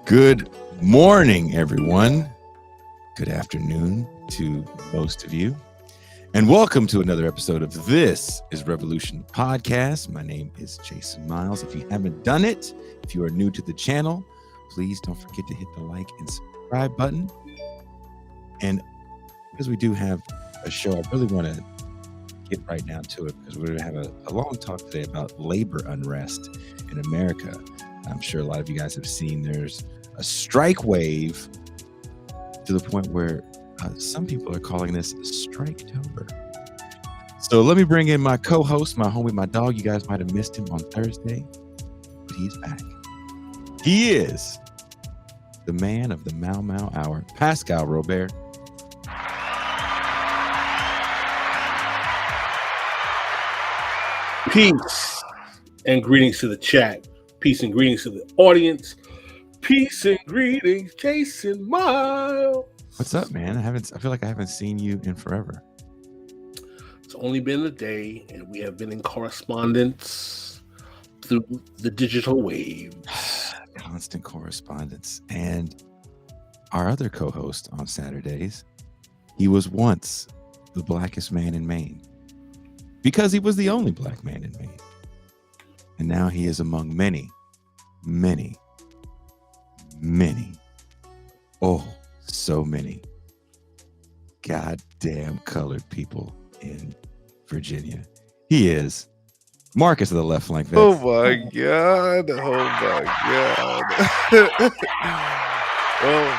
Good morning, everyone. Good afternoon to most of you. And welcome to another episode of This is Revolution Podcast. My name is Jason Miles. If you haven't done it, if you are new to the channel, please don't forget to hit the like and subscribe button. And because we do have a show, I really want to get right down to it because we're going to have a long talk today about labor unrest in America. I'm sure a lot of you guys have seen there's a strike wave to the point where some people are calling this Striketober. So let me bring in my co-host, my homie, my dog. You guys might have missed him on Thursday, but he's back. He is the man of the Mau Mau Hour, Pascal Robert. Peace and greetings to the chat. Peace and greetings to the audience. Peace and greetings, Jason Miles. What's up, man? I feel like I haven't seen you in forever. It's only been a day, and we have been in correspondence through the digital waves. Constant correspondence. And our other co-host on Saturdays, he was once the blackest man in Maine because he was the only black man in Maine. And now he is among many, oh, so many goddamn colored people in Virginia. He is Marcus of the Left Flank Vets. Oh my God. Well,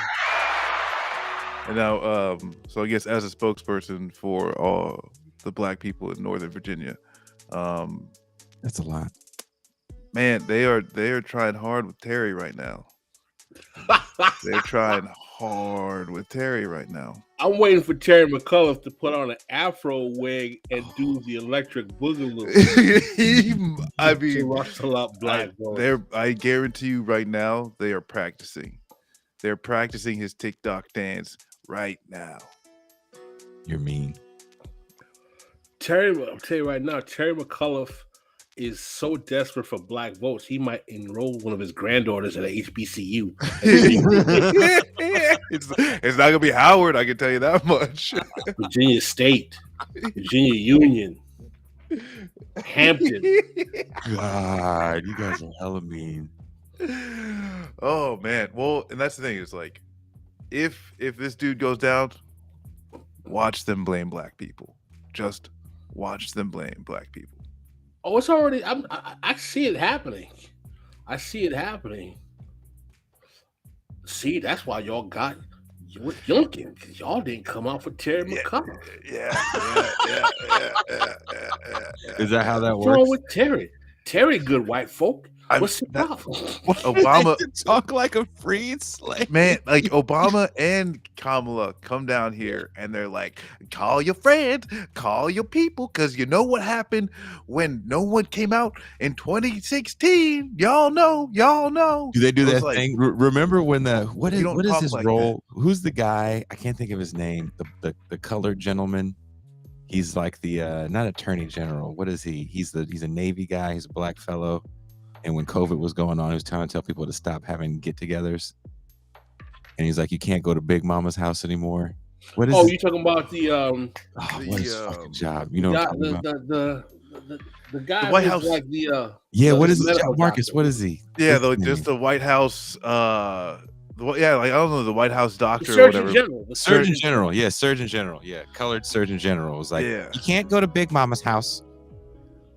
and now, so I guess as a spokesperson for all the black people in Northern Virginia, that's a lot. Man, they are trying hard with Terry right now. They're trying hard with Terry right now. I'm waiting for Terry McAuliffe to put on an afro wig and do the electric boogaloo. I mean, to rustle up black votes. I guarantee you right now, they are practicing. They're practicing his TikTok dance right now. You're mean. I'll tell you right now, Terry McAuliffe is so desperate for black votes, he might enroll one of his granddaughters at a HBCU. It's not gonna be Howard, I can tell you that much. Virginia State, Virginia Union, Hampton. God, you guys are hella mean. Oh man, well, and that's the thing is like, if this dude goes down, watch them blame black people. Just watch them blame black people. Oh, it's already. I see it happening. See, that's why y'all got Youngkin, because y'all didn't come out for Terry McAuliffe. Yeah. Is that how that What's works? wrong with Terry? Terry, good white folk. What's the problem? Obama talk like a freed slave. Man, like Obama and Kamala come down here and they're like, call your friends, call your people, because you know what happened when no one came out in 2016. Y'all know. Do they do that like, thing? Remember when what is his like role? That. Who's the guy? I can't think of his name. The colored gentleman. He's like the not attorney general. What is he? He's a Navy guy. He's a black fellow. And when COVID was going on, he was trying to tell people to stop having get-togethers. And he's like, you can't go to Big Mama's house anymore. What is? Oh, you talking about the what is fucking job? You know what I'm talking about? The guy, the White House, like the what is it, Marcus? Doctor. What is he? Yeah, just the White House. I don't know, the White House doctor, Surgeon or whatever. General. The Surgeon General. Yeah, Surgeon General. Yeah, colored Surgeon General was like, you can't go to Big Mama's house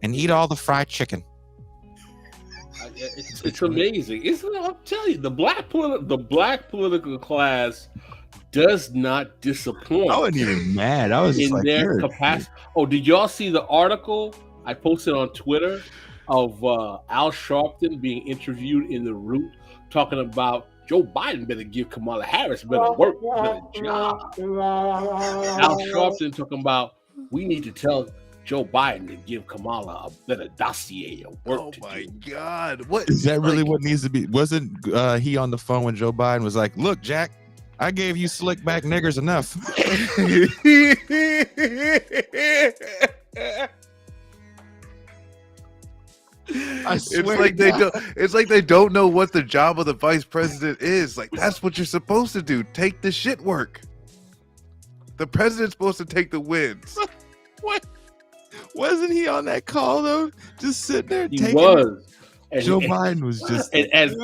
and eat all the fried chicken. It's amazing, isn't it? I'll tell you, the black political class does not disappoint. I wasn't even mad. I was just in like, their capacity. Oh, did y'all see the article I posted on Twitter of Al Sharpton being interviewed in The Root, talking about Joe Biden better give Kamala Harris better work, better job. Al Sharpton talking about we need to tell Joe Biden to give Kamala a better dossier of work to do. Oh my God. What is that really what needs to be? Wasn't he on the phone when Joe Biden was like, look, Jack, I gave you slick back niggers enough. I It's swear like to they God. don't. It's like they don't know what the job of the vice president is. Like that's what you're supposed to do. Take the shit work. The president's supposed to take the wins. What? Wasn't he on that call though? Just sitting there He taking. was. Joe Biden was just and as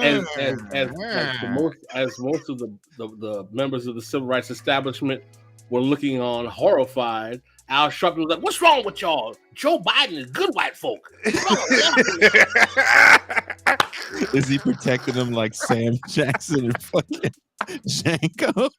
most of the members of the civil rights establishment were looking on horrified, Al Sharpton was like, "What's wrong with y'all? Joe Biden is good white folk." Is he protecting them like Sam Jackson and fucking Django?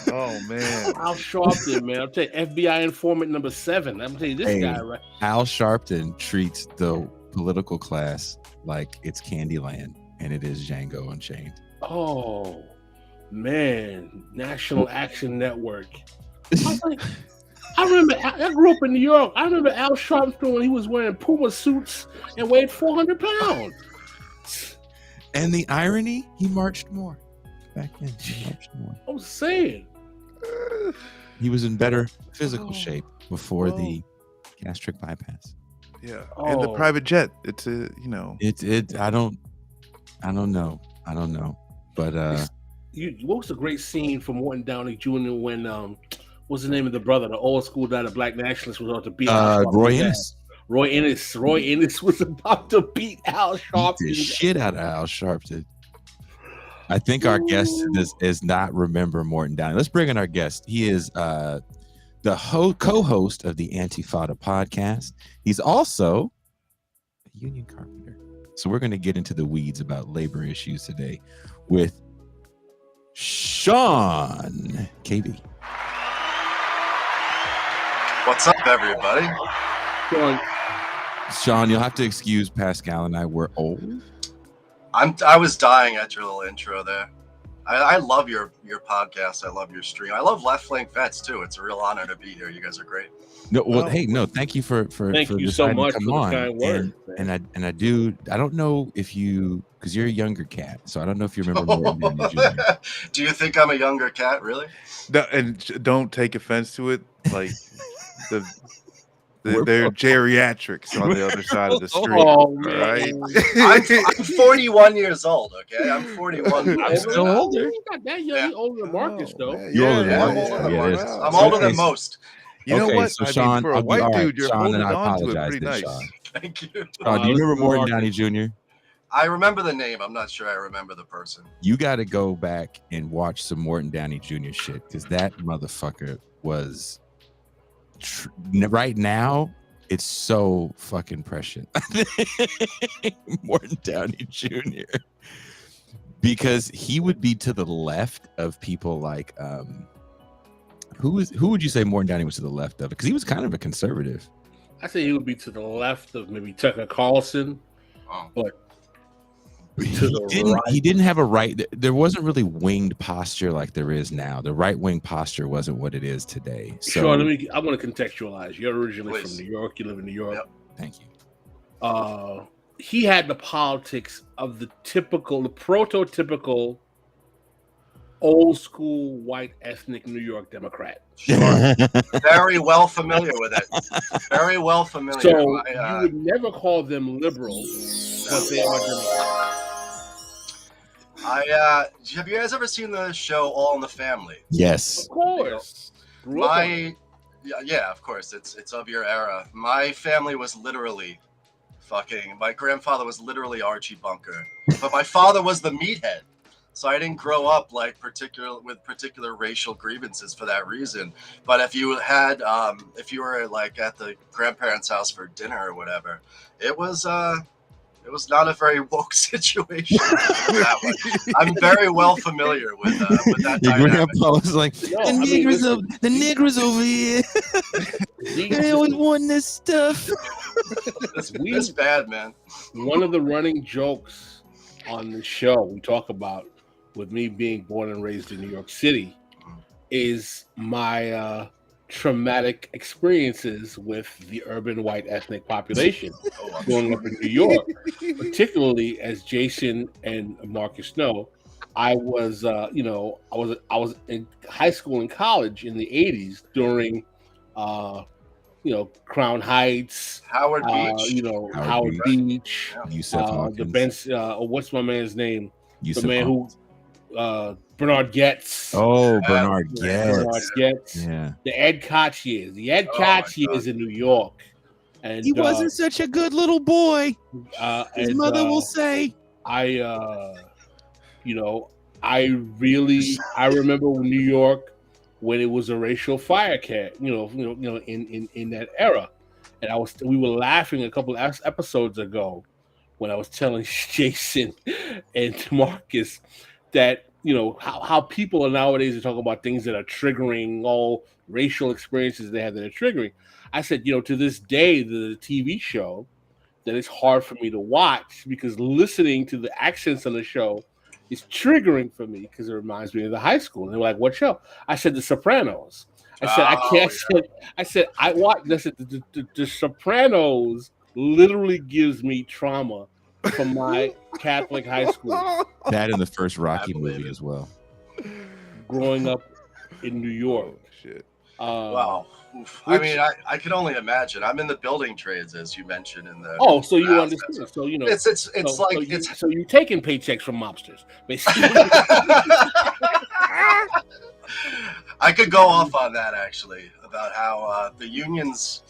Oh man, Al Sharpton, man, I'm telling you, FBI informant number 7. I'm telling you, this guy, right? Al Sharpton treats the political class like it's Candyland, and it is Django Unchained. Oh man, National Action Network. I remember. I grew up in New York. I remember Al Sharpton when he was wearing Puma suits and weighed 400 pounds. And the irony, he marched more back then. He marched more. I was saying. He was in better physical shape before the gastric bypass. yeah, and the private jet. It's a I don't know. But what was the great scene from Morton Downey Jr. when what's the name of the brother, the old school guy, the black nationalist, was about to beat Al Sharpton? Roy Ennis was about to beat Al Sharpton. Beat the shit out of Al Sharpton. I think our guest is not remember Morton Downey. Let's bring in our guest. He is the co-host of the Antifada podcast. He's also a union carpenter. So we're going to get into the weeds about labor issues today with Sean KB. What's up, everybody? Sean, you'll have to excuse Pascal and I. We're old. I was dying at your little intro there. I love your podcast. I love your stream. I love Left Flank Vets too. It's a real honor to be here. You guys are great. No, well, hey, no, thank you for thank you so much come for on. the kind word. And I don't know if you, because you're a younger cat, so I don't know if you remember Morton Downey Jr. Do you think I'm a younger cat, really? No, and don't take offense to it. Like they're geriatrics on the other side of the street. Oh, right? I'm 41 years old. Okay, I'm 41. I'm still older. He's not that young. He's older than Marcus, though. Man, You're older than Yeah, Marcus. I'm Yeah, it is. I'm older than most. You know Okay, what? so I Sean, mean, for a I'll be white all right. dude, you're Sean, and holding I on to it apologize pretty then, nice. Sean. Thank you. Sean, do you remember Morton Marcus. Downey Jr.? I remember the name. I'm not sure I remember the person. You got to go back and watch some Morton Downey Jr. shit, because that motherfucker was right now. It's so fucking prescient. Morton Downey Jr. Because he would be to the left of people like who would you say Morton Downey was to the left of? Because he was kind of a conservative. I say he would be to the left of maybe Tucker Carlson, but He didn't have a right. There wasn't really winged posture like there is now. The right wing posture wasn't what it is today. So Sure, I want to contextualize. You're originally Please. from New York. You live in New York. Yep. thank you. He had the politics of the prototypical old school white ethnic New York Democrat. Sure. Very well familiar with it. Very well familiar. So you would never call them liberal, but they are Democrats. Have you guys ever seen the show All in the Family? Yes. Of course. Yeah, of course. It's of your era. My family was literally my grandfather was literally Archie Bunker, but my father was the meathead. So I didn't grow up like particular racial grievances for that reason. But if you were like at the grandparents' house for dinner or whatever, it was not a very woke situation. I'm very well familiar with that Your dynamic. grandpa was like, the niggers over here. They always want this stuff. It's bad, man. One of the running jokes on the show we talk about, with me being born and raised in New York City, is my traumatic experiences with the urban white ethnic population growing up in New York, particularly as Jason and Marcus know. I was in high school and college in the 80s during Crown Heights, Howard Beach. Howard Beach, Yusef the Hawkins. Benz. What's my man's name? Yusef The man Hawkins. who Bernard Getz. Oh, Bernard Bernard Getz. Getz. Yeah. The Ed Koch years. The Ed Oh my Koch years in New York. And He wasn't such a good little boy. His mother will say. I remember New York when it was a racial fire cat, in that era. And we were laughing a couple of episodes ago when I was telling Jason and Marcus that, how people nowadays are talking about things that are triggering, all racial experiences they have that are triggering. I said, to this day, the TV show that it's hard for me to watch because listening to the accents on the show is triggering for me because it reminds me of the high school. And they were like, "What show?" I said, "The Sopranos." I said, "I can't." I watched. I said, "The Sopranos literally gives me trauma from my Catholic high school." That in the first Rocky movie as well. Growing up in New York. Oh, shit. Wow. Oof. I mean, I can only imagine. I'm in the building trades, as you mentioned in the. Oh, so you understand? So so you're taking paychecks from mobsters, basically. I could go off on that actually about how the unions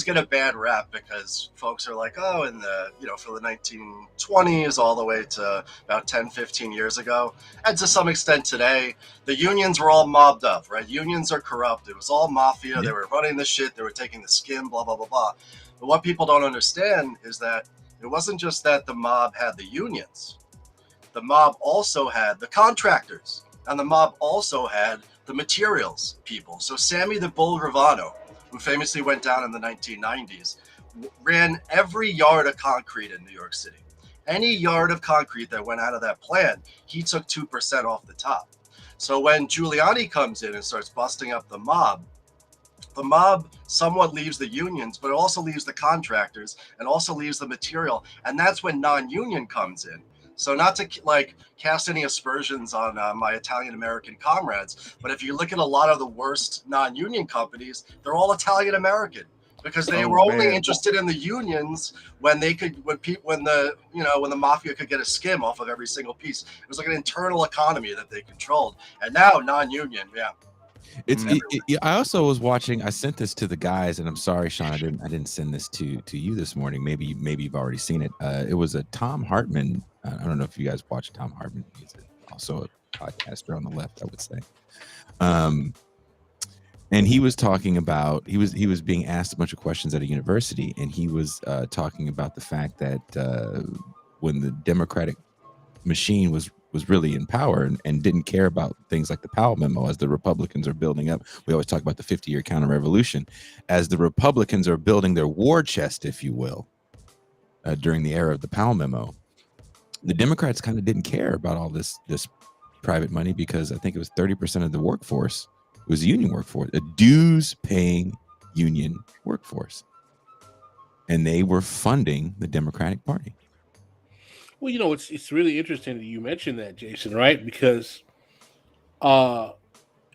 get a bad rap because folks are like, oh, in the for the 1920s all the way to about 10, 15 years ago, and to some extent today, the unions were all mobbed up, right? Unions are corrupt. It was all mafia. They were running the shit. They were taking the skin, blah, blah, blah, blah. But what people don't understand is that it wasn't just that the mob had the unions. The mob also had the contractors, and the mob also had the materials people. So Sammy the Bull Gravano, who famously went down in the 1990s, ran every yard of concrete in New York City. Any yard of concrete that went out of that plant, he took 2% off the top. So when Giuliani comes in and starts busting up the mob somewhat leaves the unions, but it also leaves the contractors and also leaves the material. And that's when non-union comes in. So not to cast any aspersions on my Italian-American comrades, but if you look at a lot of the worst non-union companies, they're all Italian-American because they were only interested in the unions when the mafia could get a skim off of every single piece. It was like an internal economy that they controlled. And now non-union, I also was watching. I sent this to the guys, and I'm sorry, Sean, I didn't send this to you this morning. Maybe you've already seen it. It was a Tom Hartman. I don't know if you guys watch Tom Hartman. He's also a podcaster on the left, I would say. And he was talking about he was being asked a bunch of questions at a university, and he was talking about the fact that when the Democratic machine was really in power and didn't care about things like the Powell memo as the Republicans are building up. We always talk about the 50-year counter-revolution. As the Republicans are building their war chest, if you will, during the era of the Powell memo, the Democrats kind of didn't care about all this private money because I think it was 30% of the workforce was union workforce, a dues-paying union workforce. And they were funding the Democratic Party. Well, it's really interesting that you mentioned that, Jason, right? Because I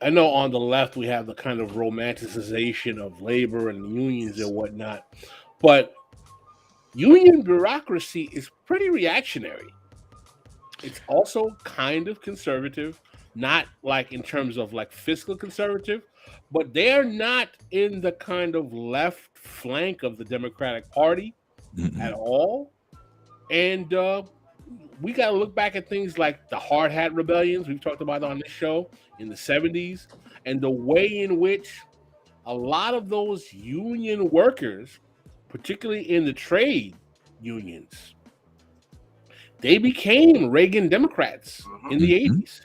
know on the left we have the kind of romanticization of labor and unions and whatnot, but union bureaucracy is pretty reactionary. It's also kind of conservative, not like in terms of like fiscal conservative, but they're not in the kind of left flank of the Democratic Party at all. And we got to look back at things like the hard hat rebellions we've talked about on this show in the 70s, and the way in which a lot of those union workers, particularly in the trade unions, they became Reagan Democrats in the 80s.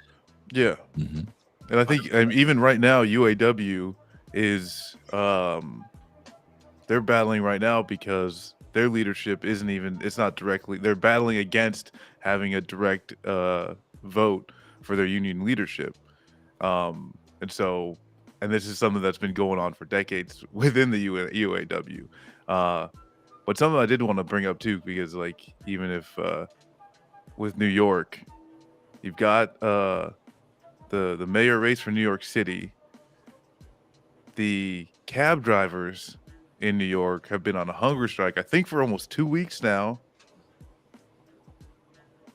Yeah. And I think even right now, UAW is they're battling right now because their leadership it's not directly, they're battling against having a direct vote for their union leadership. And this is something that's been going on for decades within the UAW. But something I did want to bring up too, because even if with New York, you've got the mayor race for New York City, the cab drivers in New York have been on a hunger strike, I think, for almost 2 weeks now.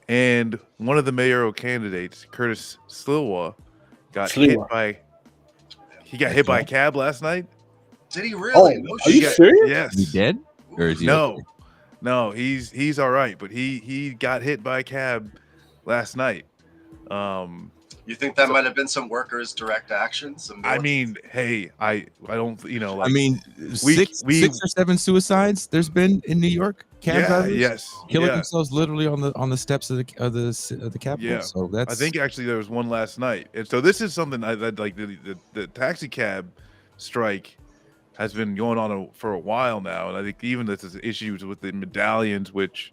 And one of the mayoral candidates, Curtis Sliwa, got hit by a cab last night. Did he really? Oh, are you serious? Yes. Is he dead? Or is he okay? No, he's all right, but he got hit by a cab last night. You think that might have been some workers' direct action? I mean, hey, I don't, like, I mean, six or seven suicides there's been in New York. Cab drivers, killing themselves literally on the steps of the Capitol. Yeah. So that's. I think actually there was one last night, and so this is something that like the taxi cab strike has been going on for a while now, and I think even this is issues with the medallions, which,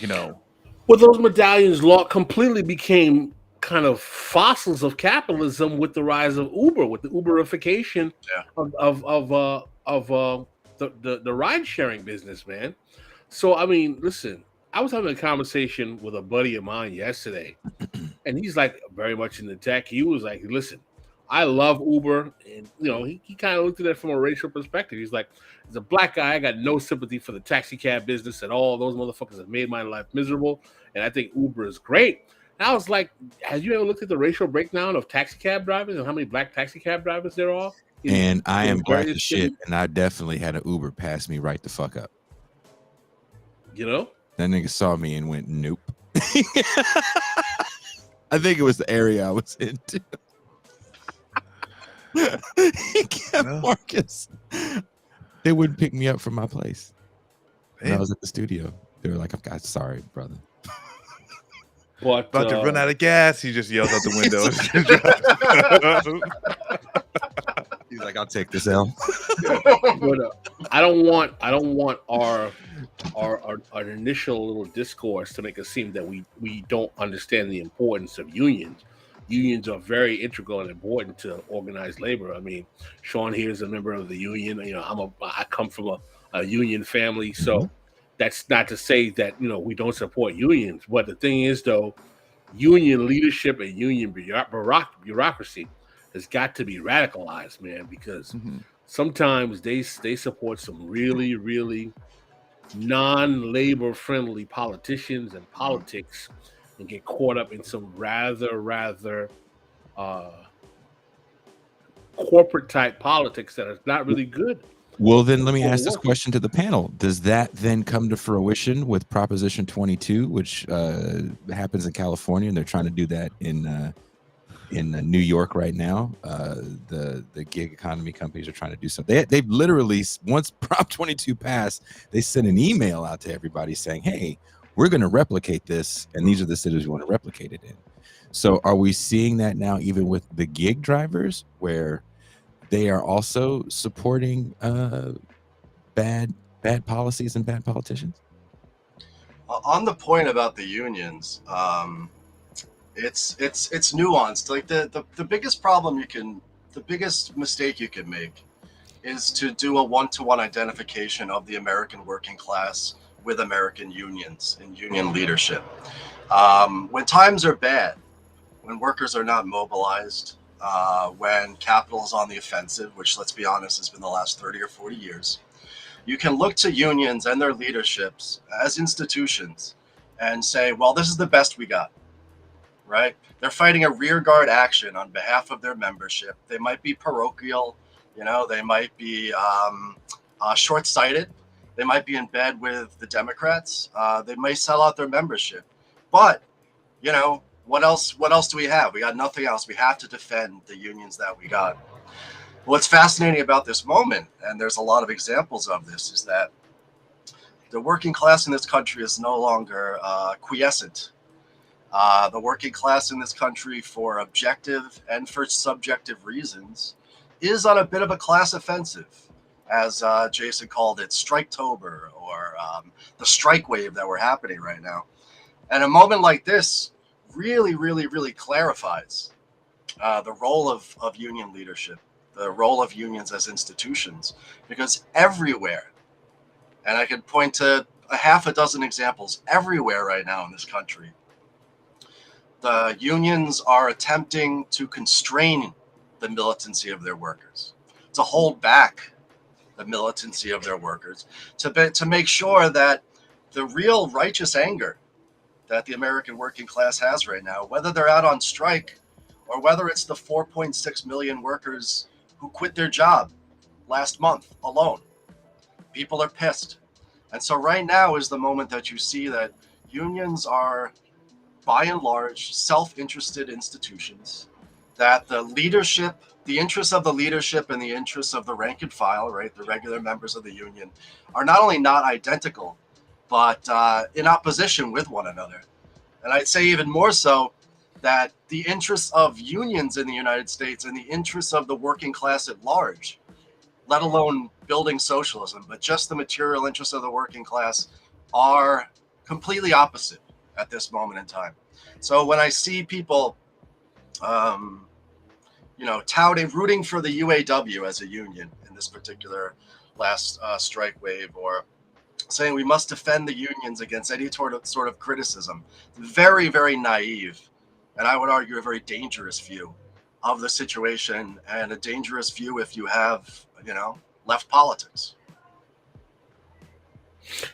well, those medallions completely became kind of fossils of capitalism with the rise of Uber, with the Uberification of the ride sharing business, man. So I mean, listen, I was having a conversation with a buddy of mine yesterday, and he's like very much in the tech. He was like, listen, I love Uber, and he kind of looked at it from a racial perspective. He's like, as a black guy, I got no sympathy for the taxi cab business at all. Those motherfuckers have made my life miserable, and I think Uber is great. And I was like, have you ever looked at the racial breakdown of taxi cab drivers and how many black taxi cab drivers there are? And I am black as shit, and I definitely had an Uber pass me right the fuck up. That nigga saw me and went, nope. I think it was the area I was into. Marcus, they wouldn't pick me up from my place. I was at the studio. They were like, I'm sorry, brother. What, about to run out of gas, he just yells out the window. He's like, I'll take this L. But, I don't want our initial little discourse to make it seem that we don't understand the importance of unions. Unions are very integral and important to organized labor. I mean, Sean here is a member of the union. I come from a union family, so that's not to say that we don't support unions. But the thing is, though, union leadership and union bureaucracy has got to be radicalized, man, because sometimes they support some really, really non-labor friendly politicians and politics and get caught up in some rather corporate type politics that is not really good. Well, then let me ask this question to the panel. Does that then come to fruition with Proposition 22, which happens in California, and they're trying to do that in New York right now? The gig economy companies are trying to do something. They've literally, once Prop 22 passed, they sent an email out to everybody saying, hey, we're going to replicate this, and these are the cities we want to replicate it in. So are we seeing that now even with the gig drivers, where they are also supporting bad policies and bad politicians? On the point about the unions, it's nuanced. Like the biggest problem the biggest mistake you can make is to do a one-to-one identification of the American working class with American unions and union leadership. When times are bad, when workers are not mobilized, when capital is on the offensive, which, let's be honest, has been the last 30 or 40 years, you can look to unions and their leaderships as institutions and say, well, this is the best we got, right? They're fighting a rearguard action on behalf of their membership. They might be parochial, they might be short-sighted. They might be in bed with the Democrats. They may sell out their membership. But, what else do we have? We got nothing else. We have to defend the unions that we got. What's fascinating about this moment, and there's a lot of examples of this, is that the working class in this country is no longer quiescent. The working class in this country, for objective and for subjective reasons, is on a bit of a class offensive, as Jason called it, Striketober, or the strike wave that we're happening right now. And a moment like this really, really, really clarifies the role of union leadership, the role of unions as institutions, because everywhere, and I can point to a half a dozen examples everywhere right now in this country, the unions are attempting to constrain the militancy of their workers, to hold back the militancy of their workers, to make sure that the real righteous anger that the American working class has right now, whether they're out on strike or whether it's the 4.6 million workers who quit their job last month alone, people are pissed. And so right now is the moment that you see that unions are, by and large, self-interested institutions, that the leadership, the interests of the leadership and the interests of the rank and file, right, the regular members of the union, are not only not identical, but in opposition with one another. And I'd say even more so that the interests of unions in the United States and the interests of the working class at large, let alone building socialism, but just the material interests of the working class, are completely opposite at this moment in time. So when I see people, touting, rooting for the UAW as a union in this particular last strike wave, or saying we must defend the unions against any sort of criticism, very, very naive, and I would argue a very dangerous view of the situation, and a dangerous view if you have, left politics.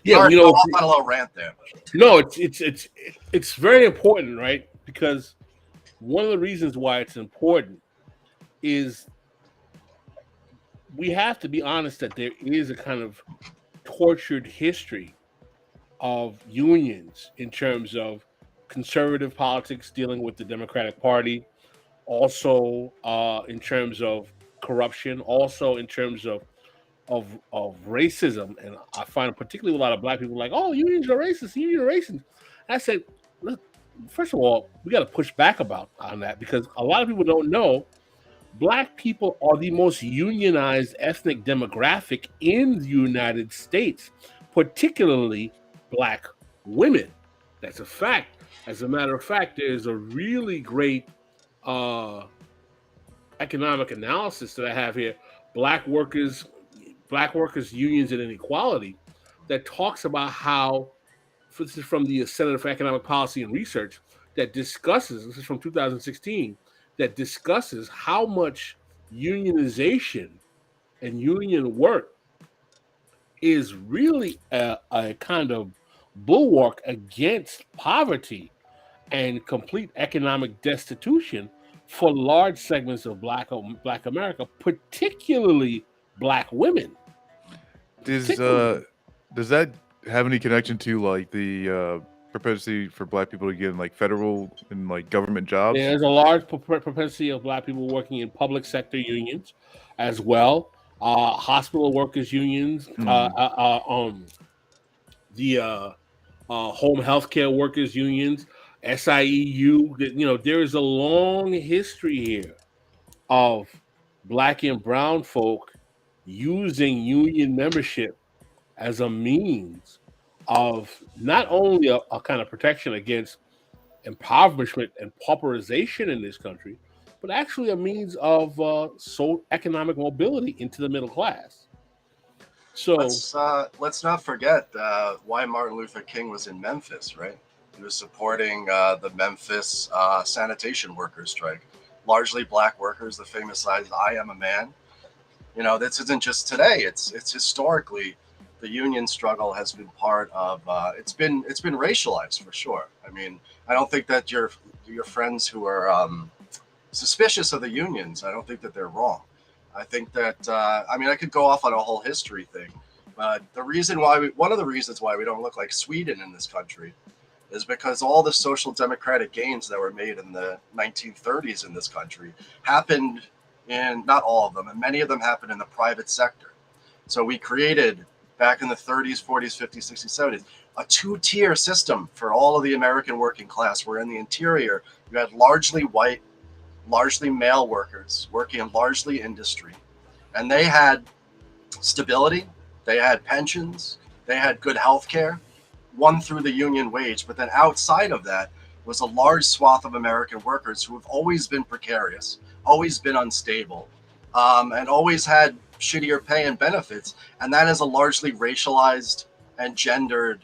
Yeah, Sorry, off on a little rant there. No, it's very important, right? Because one of the reasons why it's important is we have to be honest that there is a kind of tortured history of unions in terms of conservative politics dealing with the Democratic Party, also in terms of corruption, also in terms of racism. And I find particularly a lot of black people like, oh, unions are racist, unions are racist. And I said, look, first of all, we got to push back on that, because a lot of people don't know black people are the most unionized ethnic demographic in the United States, particularly black women. That's a fact. As a matter of fact, there's a really great economic analysis that I have here, Black Workers Unions and Inequality, that talks about how, this is from the Center for Economic Policy and Research, that discusses, this is from 2016, that discusses how much unionization and union work is really a kind of bulwark against poverty and complete economic destitution for large segments of Black America, particularly Black women. Does that have any connection to like the propensity for Black people to get in like federal and like government jobs? There's a large propensity of Black people working in public sector unions as well. Hospital workers unions, the home healthcare workers unions, SIEU. There is a long history here of Black and brown folk using union membership as a means of not only a kind of protection against impoverishment and pauperization in this country, but actually a means of economic mobility into the middle class. So let's not forget why Martin Luther King was in Memphis, right? He was supporting the Memphis sanitation workers strike, largely Black workers. The famous line, "I am a man." This isn't just today. It's historically, the union struggle has been part of. It's been racialized for sure. I mean, I don't think that your friends who are suspicious of the unions, I don't think that they're wrong. I think that I could go off on a whole history thing, but one of the reasons why we don't look like Sweden in this country is because all the social democratic gains that were made in the 1930s in this country happened in, not all of them, and many of them happened in the private sector. So we created, back in the 30s, 40s, 50s, 60s, 70s, a two-tier system for all of the American working class, where in the interior you had largely white, largely male workers working in largely industry, and they had stability, they had pensions, they had good health care, won through the union wage. But then outside of that was a large swath of American workers who have always been precarious, always been unstable, and always had shittier pay and benefits. And that is a largely racialized and gendered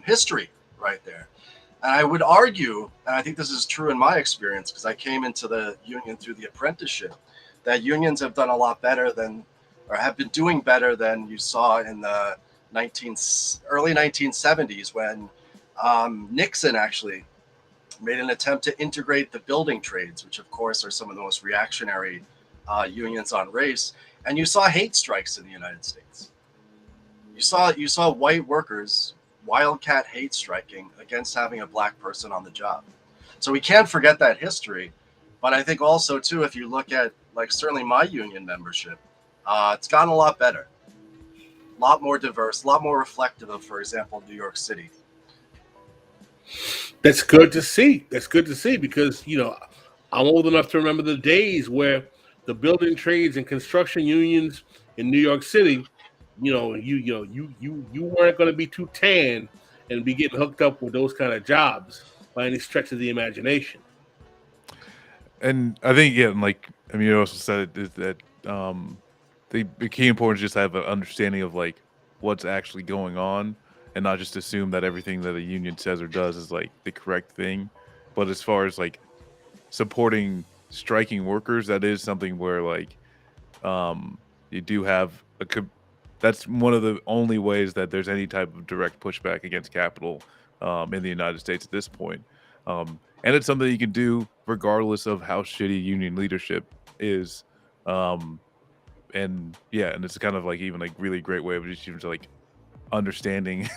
history right there. And I would argue, and I think this is true in my experience, because I came into the union through the apprenticeship, that unions have done a lot better than or have been doing better than you saw in the early 1970s when Nixon actually made an attempt to integrate the building trades, which of course are some of the most reactionary unions on race. And you saw hate strikes in the United States. You saw white workers wildcat hate striking against having a black person on the job. So we can't forget that history. But I think also too, if you look at like certainly my union membership, it's gotten a lot better, a lot more diverse, a lot more reflective of, for example, New York City. That's good to see. That's good to see because, you know, I'm old enough to remember the days where the building trades and construction unions in New York City, you weren't going to be too tan and be getting hooked up with those kind of jobs by any stretch of the imagination. And I think, yeah, like, I mean, you also said it, is that the key important is just to have an understanding of like what's actually going on and not just assume that everything that a union says or does is like the correct thing. But as far as like supporting striking workers, that is something where like you do have that's one of the only ways that there's any type of direct pushback against capital in the United States at this point. And it's something you can do regardless of how shitty union leadership is. And yeah, and it's kind of like even like really great way of just even like understanding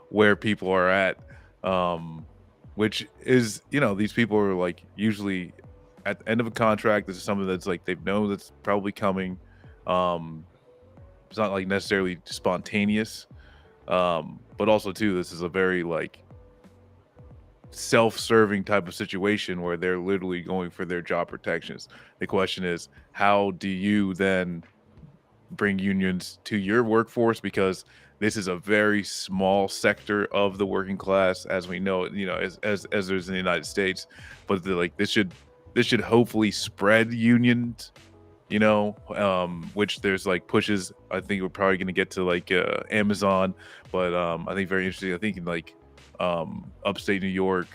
where people are at, which is, you know, these people are like usually at the end of a contract. This is something that's like they've known that's probably coming. It's not like necessarily spontaneous, but also too, this is a very like self-serving type of situation where they're literally going for their job protections. The question is, how do you then bring unions to your workforce? Because this is a very small sector of the working class, as we know, you know, as there's in the United States. But like this should hopefully spread unions, you know, which there's like pushes. I think we're probably going to get to like Amazon, but I think very interesting. I think in like upstate New York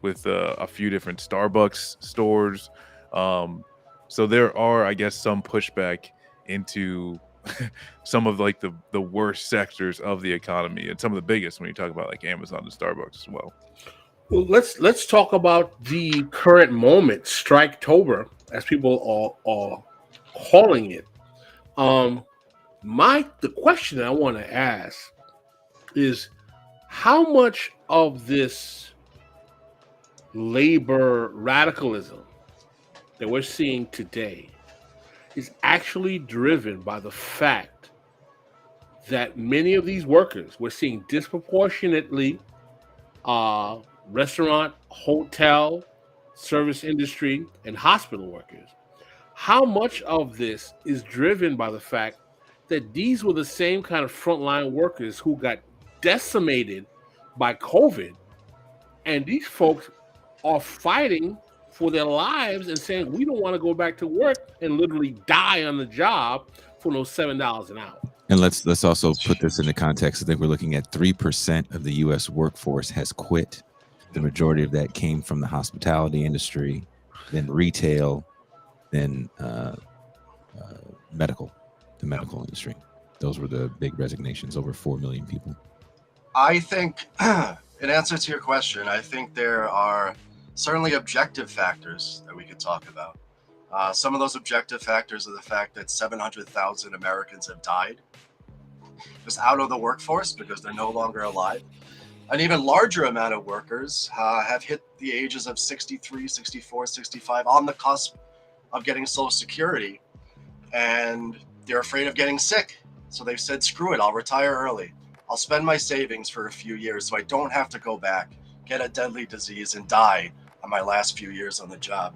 with a few different Starbucks stores. So there are, I guess, some pushback into some of like the worst sectors of the economy and some of the biggest when you talk about like Amazon and Starbucks as well. Well, let's talk about the current moment, Striketober, as people are calling it. The question that I want to ask is how much of this labor radicalism that we're seeing today is actually driven by the fact that many of these workers, we're seeing disproportionately restaurant, hotel, service industry, and hospital workers. How much of this is driven by the fact that these were the same kind of frontline workers who got decimated by COVID, and these folks are fighting for their lives and saying we don't want to go back to work and literally die on the job for those $7 an hour. And let's also put this into context. I think we're looking at 3% of the U.S. workforce has quit. The majority of that came from the hospitality industry, then retail, then the medical industry. Those were the big resignations, over 4 million people. I think, in answer to your question, I think there are certainly objective factors that we could talk about. Some of those objective factors are the fact that 700,000 Americans have died just out of the workforce because they're no longer alive. An even larger amount of workers have hit the ages of 63, 64, 65 on the cusp of getting Social Security, and they're afraid of getting sick. So they've said, screw it, I'll retire early. I'll spend my savings for a few years so I don't have to go back, get a deadly disease, and die on my last few years on the job.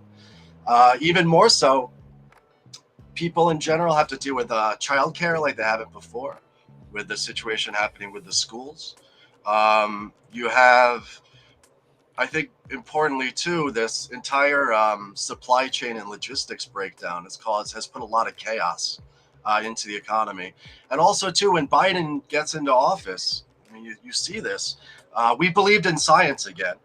Even more so, people in general have to deal with childcare like they haven't before, with the situation happening with the schools. You have, I think, importantly too, this entire supply chain and logistics breakdown has put a lot of chaos into the economy. And also too, when Biden gets into office, I mean, you see this, we believed in science again.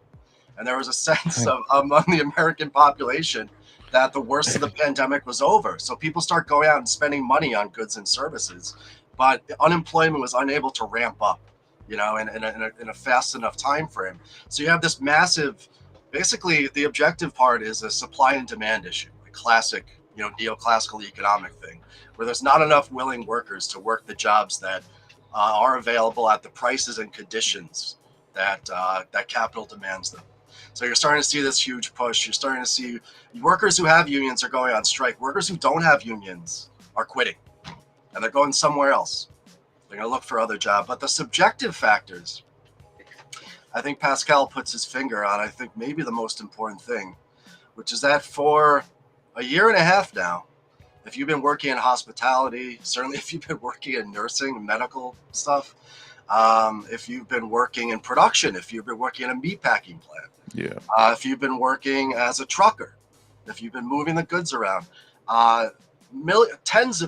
And there was a sense of among the American population that the worst of the pandemic was over. So people start going out and spending money on goods and services, but unemployment was unable to ramp up, in a fast enough time frame. So you have this massive, basically the objective part is a supply and demand issue, a classic, neoclassical economic thing, where there's not enough willing workers to work the jobs that are available at the prices and conditions that capital demands them. So you're starting to see this huge push. You're starting to see workers who have unions are going on strike. Workers who don't have unions are quitting, and they're going somewhere else. They're going to look for other jobs. But the subjective factors, I think Pascal puts his finger on, I think maybe the most important thing, which is that for a year and a half now, if you've been working in hospitality, certainly if you've been working in nursing and medical stuff, if you've been working in production, if you've been working in a meatpacking plant, if you've been working as a trucker, if you've been moving the goods around,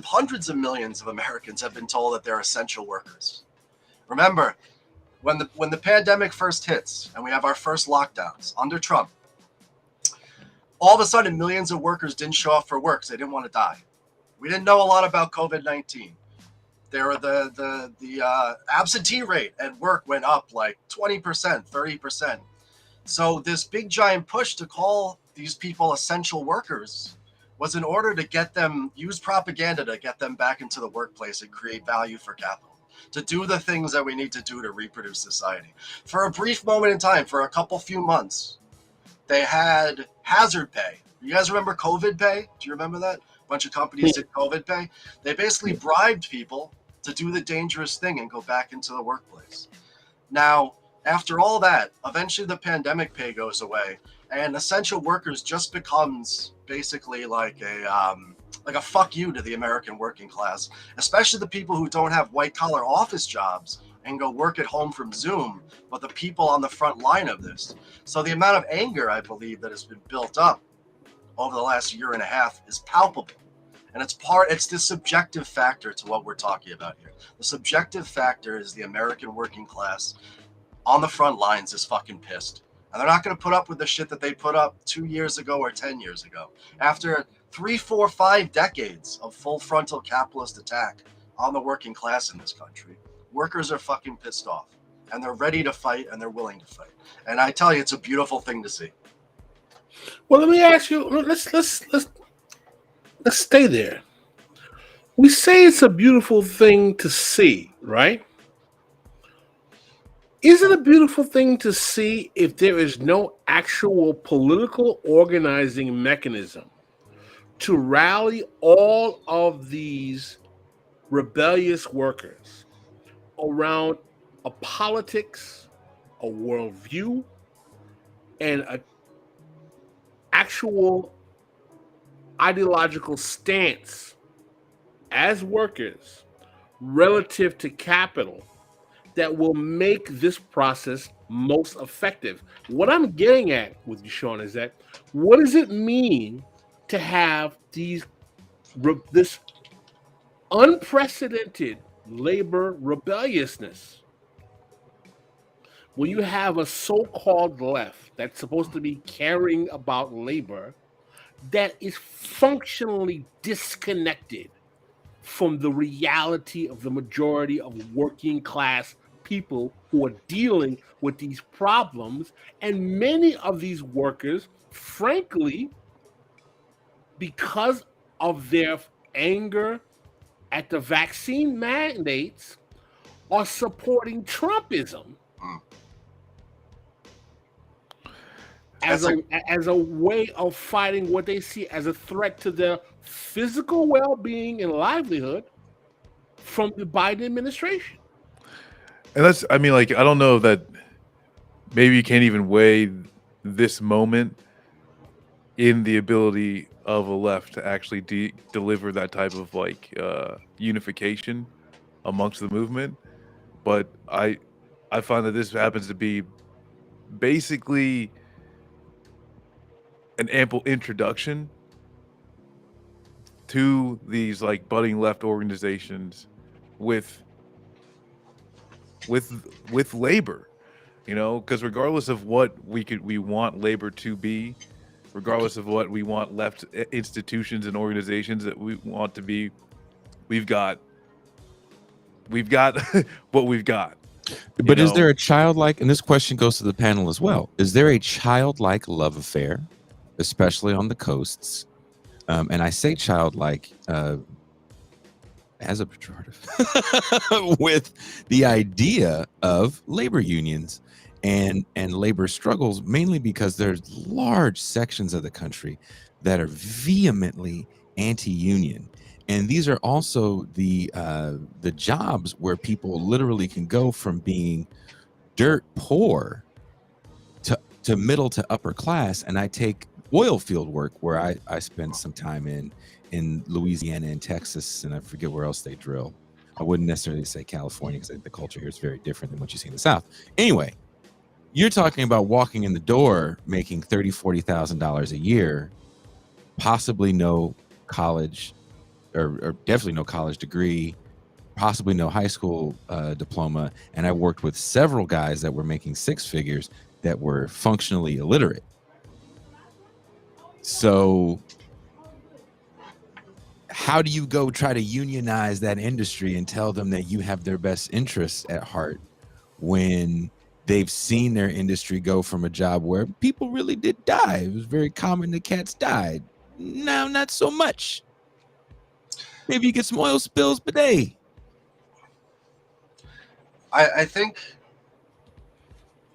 hundreds of millions of Americans have been told that they're essential workers. Remember, when the pandemic first hits and we have our first lockdowns under Trump, all of a sudden millions of workers didn't show up for work because they didn't want to die. We didn't know a lot about COVID-19. There were the absentee rate at work went up like 20%, 30%. So this big giant push to call these people essential workers was in order to get them, use propaganda to get them back into the workplace and create value for capital, to do the things that we need to do to reproduce society. For a brief moment in time, for a few months, they had hazard pay. You guys remember COVID pay? Do you remember that? A bunch of companies did COVID pay. They basically bribed people to do the dangerous thing and go back into the workplace. Now, after all that, eventually the pandemic pay goes away, and essential workers just becomes basically like a fuck you to the American working class, especially the people who don't have white collar office jobs and go work at home from Zoom, but the people on the front line of this. So the amount of anger, I believe, that has been built up over the last year and a half is palpable. And it's the subjective factor to what we're talking about here. The subjective factor is the American working class on the front lines is fucking pissed. And they're not going to put up with the shit that they put up 2 years ago or 10 years ago. After 3, 4, 5 decades of full frontal capitalist attack on the working class in this country, workers are fucking pissed off. And they're ready to fight and they're willing to fight. And I tell you, it's a beautiful thing to see. Well, let me ask you, let's stay there. We say it's a beautiful thing to see, right? Is it a beautiful thing to see if there is no actual political organizing mechanism to rally all of these rebellious workers around a politics, a worldview, and an actual ideological stance as workers relative to capital that will make this process most effective? What I'm getting at with you, Sean, is that what does it mean to have this unprecedented labor rebelliousness when you have a so-called left that's supposed to be caring about labor that is functionally disconnected from the reality of the majority of working class people who are dealing with these problems? And many of these workers, frankly, because of their anger at the vaccine mandates, are supporting Trumpism as a way of fighting what they see as a threat to their physical well-being and livelihood from the Biden administration. And I don't know that maybe you can't even weigh this moment in the ability of a left to actually deliver that type of unification amongst the movement. But I find that this happens to be basically an ample introduction to these budding left organizations with labor, because regardless of what we want labor to be, regardless of what we want left institutions and organizations that we want to be. We've got what we've got. But is there a childlike, and this question goes to the panel as well, is there a childlike love affair, especially on the coasts? And I say childlike as a pejorative with the idea of labor unions and labor struggles, mainly because there's large sections of the country that are vehemently anti-union. And these are also the jobs where people literally can go from being dirt poor to middle to upper class. And I take oil field work, where I spent some time in Louisiana and Texas, and I forget where else they drill. I wouldn't necessarily say California, because I think the culture here is very different than what you see in the South. Anyway, you're talking about walking in the door making $30,000, $40,000 a year, possibly no college or definitely no college degree, possibly no high school diploma. And I worked with several guys that were making six figures that were functionally illiterate. So how do you go try to unionize that industry and tell them that you have their best interests at heart when they've seen their industry go from a job where people really did die? It was very common that cats died. Now, not so much. Maybe you get some oil spills, but hey. I think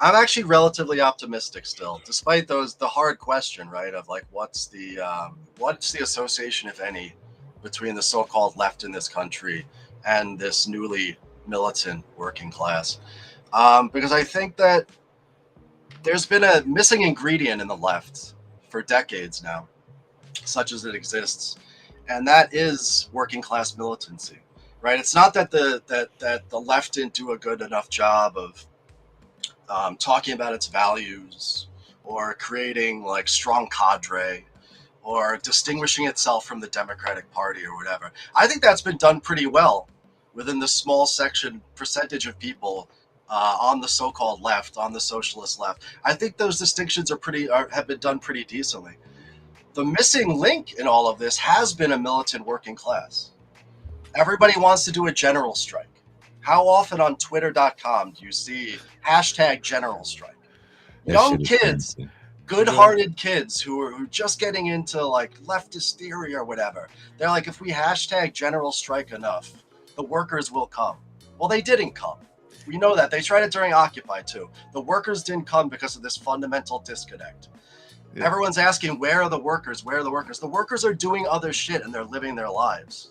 I'm actually relatively optimistic still, despite the hard question, right? Of like, what's the association, if any, between the so-called left in this country and this newly militant working class? Because I think that there's been a missing ingredient in the left for decades now, such as it exists, and that is working class militancy, right? It's not that the left didn't do a good enough job of talking about its values or creating like strong cadre or distinguishing itself from the Democratic Party or whatever. I think that's been done pretty well within the small percentage of people on the so-called left, on the socialist left. I think those distinctions have been done pretty decently. The missing link in all of this has been a militant working class. Everybody wants to do a general strike. How often on twitter.com do you see hashtag general strike? Young kids, good-hearted kids who are just getting into like leftist theory or whatever. They're like, if we hashtag general strike enough, the workers will come. Well, they didn't come. We know that. They tried it during Occupy too. The workers didn't come because of this fundamental disconnect. Yeah. Everyone's asking, where are the workers? Where are the workers? The workers are doing other shit and they're living their lives.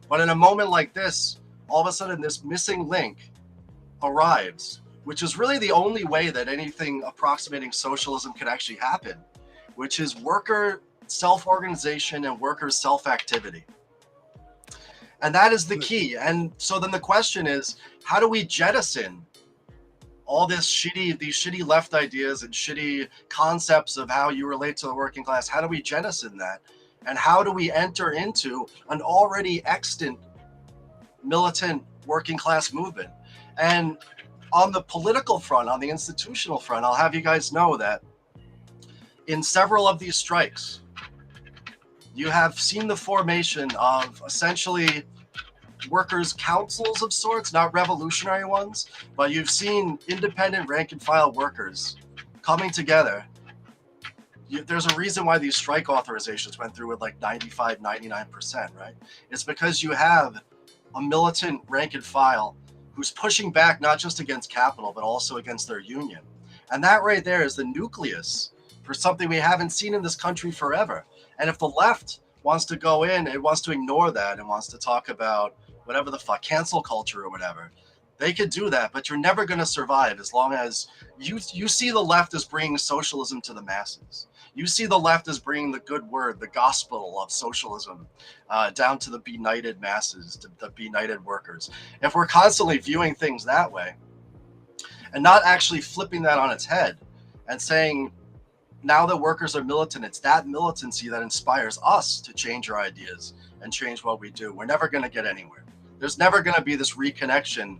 But in a moment like this, all of a sudden this missing link arrives, which is really the only way that anything approximating socialism could actually happen, which is worker self-organization and worker self-activity. And that is the key. And so then the question is, how do we jettison all these shitty left ideas and shitty concepts of how you relate to the working class? How do we jettison that? And how do we enter into an already extant militant working class movement? And on the political front, on the institutional front, I'll have you guys know that in several of these strikes, you have seen the formation of essentially workers' councils of sorts, not revolutionary ones, but you've seen independent rank and file workers coming together. There's a reason why these strike authorizations went through with like 95, 99%, right? It's because you have a militant rank and file who's pushing back not just against capital, but also against their union. And that right there is the nucleus for something we haven't seen in this country forever. And if the left wants to go in, it wants to ignore that and wants to talk about whatever the fuck, cancel culture or whatever, they could do that, but you're never going to survive as long as you see the left as bringing socialism to the masses. You see the left as bringing the good word, the gospel of socialism down to the benighted masses, to the benighted workers. If we're constantly viewing things that way and not actually flipping that on its head and saying, now that workers are militant, it's that militancy that inspires us to change our ideas and change what we do. We're never going to get anywhere. There's never going to be this reconnection,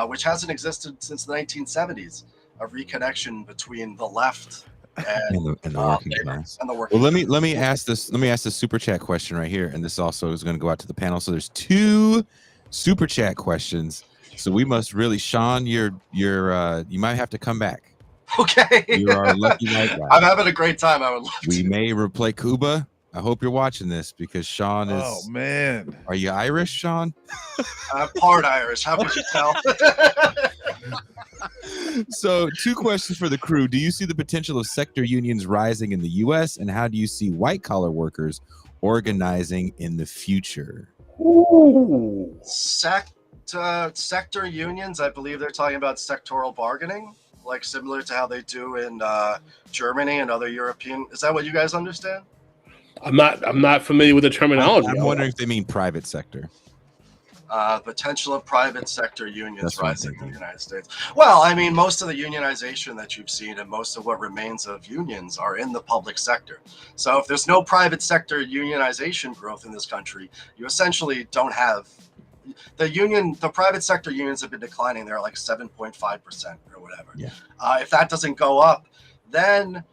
which hasn't existed since the 1970s, a reconnection between the left and the working class. And the working Well, let me ask this super chat question right here, and this also is going to go out to the panel. So there's 2 super chat questions. So we must really, Sean, you might have to come back. Okay. You are a lucky white guy. I'm having a great time. I would love We to. may replay Kuba. I hope you're watching this because Sean is. Oh man, Are you Irish, Sean? I'm part Irish. How could you tell? So 2 questions for the crew. Do you see the potential of sector unions rising in the U.S. and how do you see white collar workers organizing in the future? Ooh. Sector unions, I believe they're talking about sectoral bargaining, like similar to how they do in Germany and other European. Is that what you guys understand? I'm not familiar with the terminology. I'm wondering if they mean private sector. Potential of private sector unions rising in the United States. Well, I mean, most of the unionization that you've seen and most of what remains of unions are in the public sector. So if there's no private sector unionization growth in this country, you essentially don't have the private sector unions have been declining. They're like 7.5% or whatever. Yeah. If that doesn't go up, then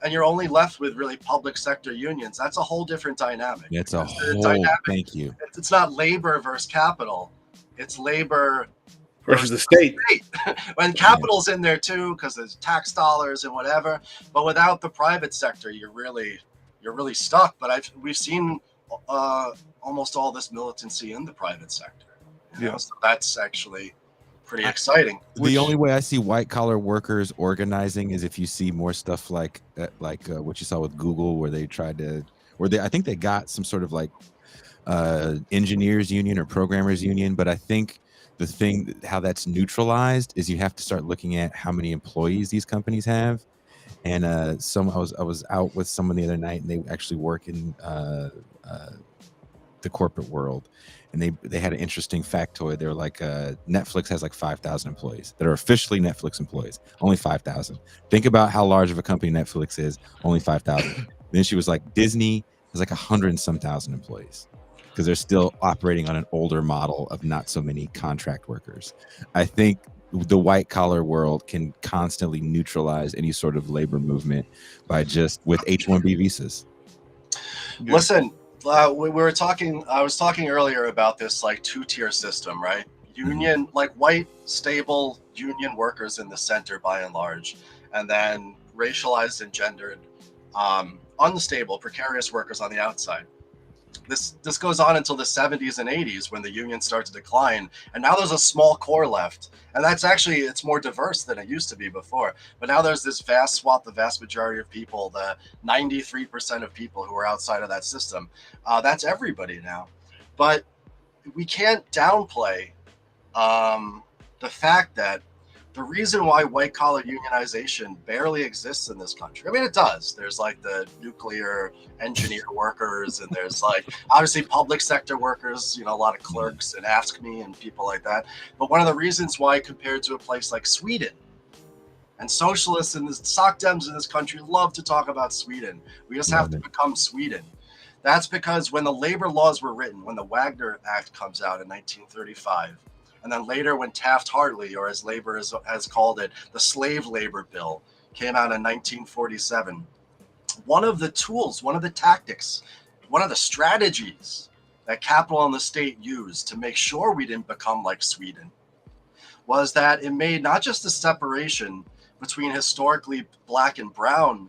and you're only left with really public sector unions, that's a whole different dynamic. It's a whole dynamic. Thank you. It's not labor versus capital. It's labor versus the state. When capital's in there too, because there's tax dollars and whatever. But without the private sector, you're really stuck. But we've seen almost all this militancy in the private sector. You know? So that's actually pretty exciting. The only way I see white collar workers organizing is if you see more stuff like what you saw with Google, where they tried to, I think they got some sort of like engineers union or programmers union. But I think the thing how that's neutralized is you have to start looking at how many employees these companies have. And I was out with someone the other night, and they actually work in the corporate world. And they had an interesting factoid. They were like, Netflix has like 5,000 employees that are officially Netflix employees, only 5,000. Think about how large of a company Netflix is, only 5,000. Then she was like, Disney has like 100 and some thousand employees because they're still operating on an older model of not so many contract workers. I think the white collar world can constantly neutralize any sort of labor movement by just with H-1B visas. Listen. I was talking earlier about this like 2-tier system, right? Union, like white, stable union workers in the center by and large, and then racialized and gendered, unstable, precarious workers on the outside. This goes on until the 70s and 80s when the unions start to decline, and now there's a small core left, and it's more diverse than it used to be before. But now there's this vast swath, the vast majority of people, the 93% of people who are outside of that system. That's everybody now. But we can't downplay the fact that the reason why white collar unionization barely exists in this country. I mean, it does. There's like the nuclear engineer workers, and there's like obviously public sector workers, a lot of clerks and Ask Me and people like that. But one of the reasons why, compared to a place like Sweden, and socialists and the soc dems in this country love to talk about Sweden. We just have to become Sweden. That's because when the labor laws were written, when the Wagner Act comes out in 1935, and then later when Taft-Hartley, or as labor has called it, the slave labor bill, came out in 1947, one of the tools, one of the tactics, one of the strategies that capital and the state used to make sure we didn't become like Sweden was that it made not just a separation between historically black and brown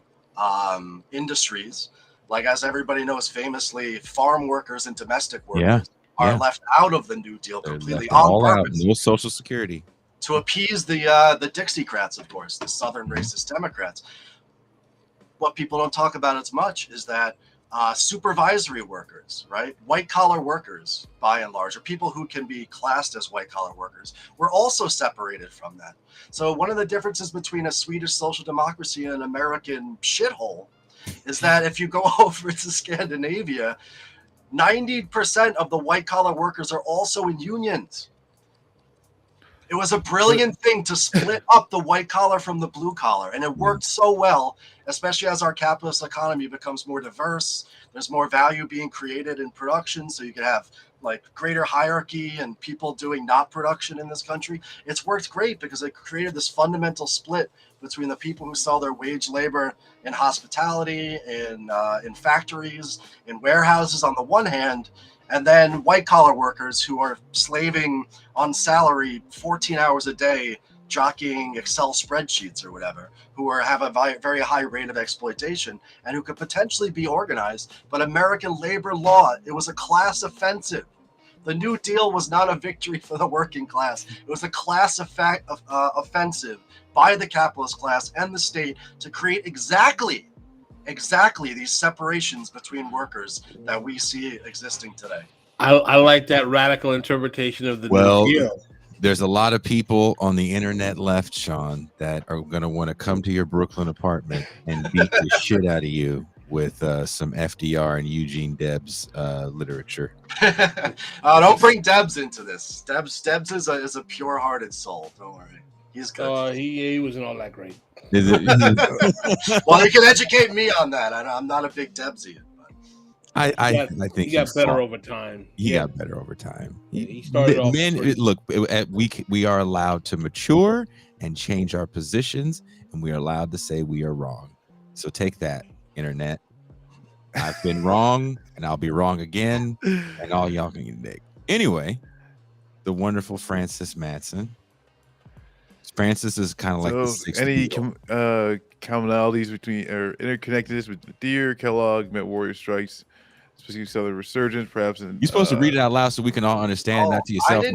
industries, like as everybody knows famously, farm workers and domestic workers are left out of the New Deal completely on purpose. No Social Security. To appease the Dixiecrats, of course, the Southern racist Democrats. What people don't talk about as much is that supervisory workers, right? White collar workers, by and large, or people who can be classed as white collar workers, were also separated from that. So one of the differences between a Swedish social democracy and an American shithole is that if you go over to Scandinavia, 90% of the white collar workers are also in unions. It was a brilliant thing to split up the white collar from the blue collar, and it worked so well, especially as our capitalist economy becomes more diverse. There's more value being created in production, so you can have like greater hierarchy and people doing not production in this country. It's worked great because it created this fundamental split between the people who sell their wage labor in hospitality, in factories, in warehouses on the one hand, and then white collar workers who are slaving on salary 14 hours a day, jockeying Excel spreadsheets or whatever, who have a very high rate of exploitation and who could potentially be organized. But American labor law, it was a class offensive. The New Deal was not a victory for the working class. It was a class offensive by the capitalist class and the state to create exactly these separations between workers that we see existing today. I like that radical interpretation of the New Deal. There's a lot of people on the internet left, Sean, that are going to want to come to your Brooklyn apartment and beat the shit out of you with some FDR and Eugene Debs literature. Don't bring Debs into this. Debs is a pure-hearted soul. Don't worry. He's good. He wasn't all that great. Well, you can educate me on that. I'm not a big Debsian. I think he got better over time. He got better over time. He started off. Look, we are allowed to mature and change our positions, and we are allowed to say we are wrong. So take that, internet. I've been wrong, and I'll be wrong again, and all y'all can dig. Anyway, the wonderful Francis Madsen. Francis is kind of like the sixth any commonalities between or interconnectedness with Deere, Kellogg, Met Warrior Strikes, especially Southern Resurgence, perhaps. You're supposed to read it out loud so we can all understand, not to yourself.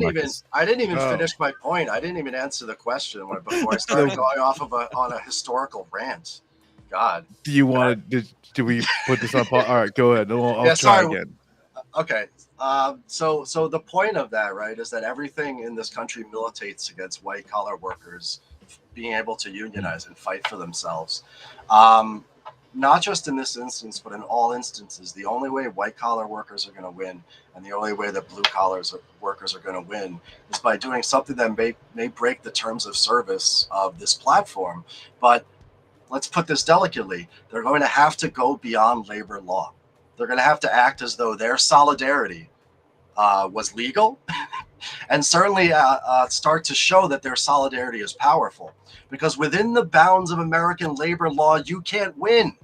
I didn't even finish my point. I didn't even answer the question before I started going off on a historical rant. God. Do you want to? Did we put this on pause? All right, go ahead. I'll try again. Okay. So the point of that, right, is that everything in this country militates against white collar workers being able to unionize and fight for themselves. Not just in this instance, but in all instances, the only way white collar workers are going to win, and the only way that blue collar workers are going to win, is by doing something that may break the terms of service of this platform. But let's put this delicately: they're going to have to go beyond labor law. They're going to have to act as though their solidarity was legal, and certainly start to show that their solidarity is powerful. Because within the bounds of American labor law, you can't win.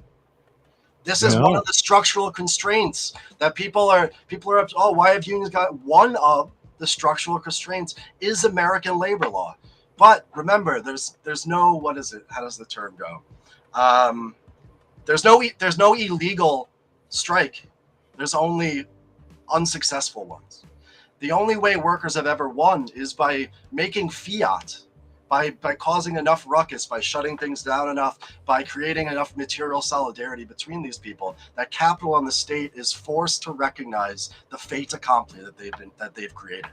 This is one of the structural constraints that people are. Oh, why have unions got? One of the structural constraints is American labor law. But remember, there's no, what is it? How does the term go? There's no illegal strike. There's only unsuccessful ones. The only way workers have ever won is by making fiat, by causing enough ruckus, by shutting things down enough, by creating enough material solidarity between these people that capital and the state is forced to recognize the fait accompli that they've created.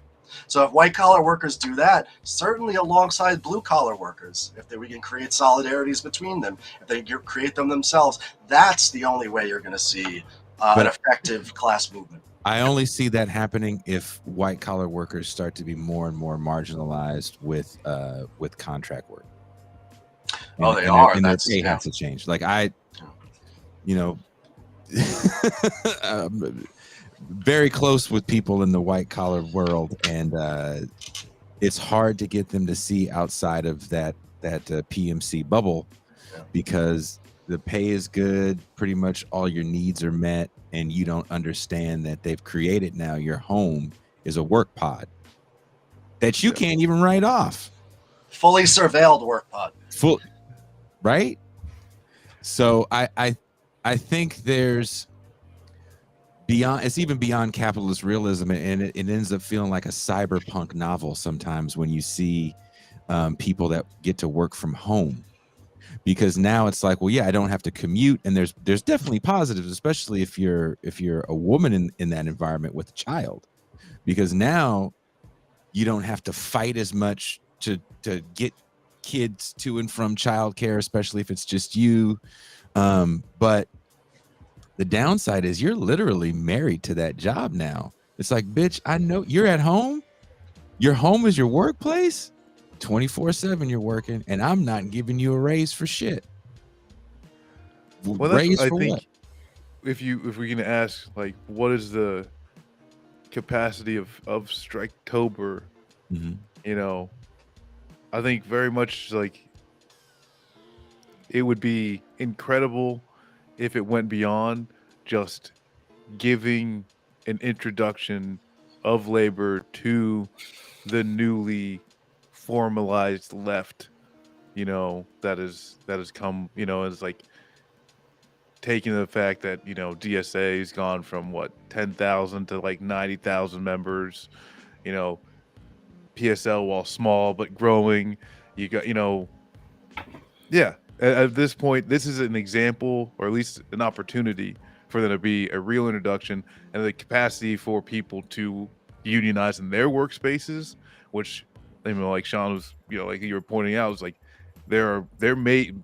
So if white collar workers do that, certainly alongside blue collar workers, we can create solidarities between them, if they create them themselves, that's the only way you're going to see an effective class movement. I only see that happening if white collar workers start to be more and more marginalized with contract work. They are. And their pay has to change. Like very close with people in the white collar world, and it's hard to get them to see outside of that PMC bubble, because the pay is good, pretty much all your needs are met, and you don't understand that they've created now your home is a work pod that you can't even write off. Fully surveilled work pod. Right? So I think there's it's even beyond capitalist realism, and it ends up feeling like a cyberpunk novel sometimes when you see people that get to work from home. Because now it's like, well, yeah, I don't have to commute, and there's definitely positives, especially if you're a woman in that environment with a child, because now you don't have to fight as much to get kids to and from childcare, especially if it's just you. But the downside is you're literally married to that job now. It's like, bitch, I know you're at home. Your home is your workplace. 24/7 you're working, and I'm not giving you a raise for shit. Well, raised I for think what? if we can ask, like, what is the capacity of Striketober? Mhm. You know, I think very much like it would be incredible if it went beyond just giving an introduction of labor to the newly formalized left, that has come, as like taking the fact that, DSA has gone from what 10,000 to like 90,000 members, you know, PSL, while small but growing, you got, yeah. At this point, this is an example, or at least an opportunity, for there to be a real introduction and the capacity for people to unionize in their workspaces. Which, like Sean was, like you were pointing out, was like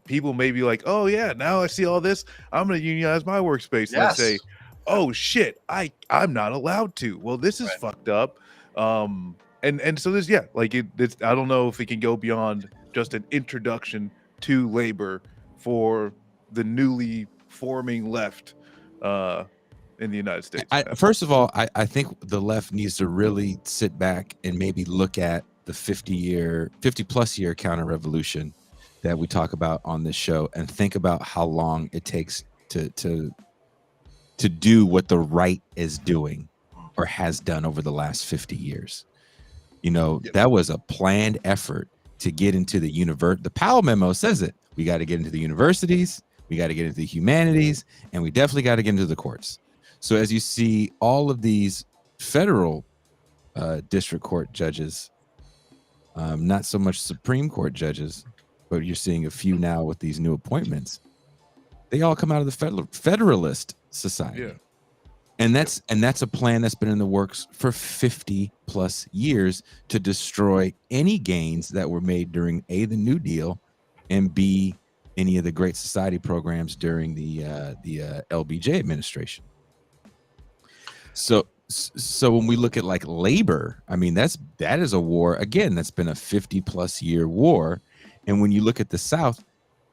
people may be like, oh yeah, now I see all this, I'm going to unionize my workspace, and then say, Yes. oh shit, I'm not allowed to. Well, this is Right. fucked up. And so this, yeah, like it's, I don't know if it can go beyond just an introduction to labor for the newly forming left in the United States. First of all, I think the left needs to really sit back and maybe look at the 50 plus year counter revolution that we talk about on this show, and think about how long it takes to do what the right is doing or has done over the last 50 years. Yep. That was a planned effort to get into the the Powell memo says it. We got to get into the universities, we got to get into the humanities, and we definitely got to get into the courts. So as you see all of these federal district court judges, not so much Supreme Court judges, but you're seeing a few now with these new appointments, they all come out of the Federalist Society. Yeah. And that's a plan that's been in the works for 50 plus years to destroy any gains that were made during A, the New Deal, and B, any of the Great Society programs during the LBJ administration. So when we look at like labor, I mean, that is a war, again, that's been a 50 plus year war. And when you look at the South,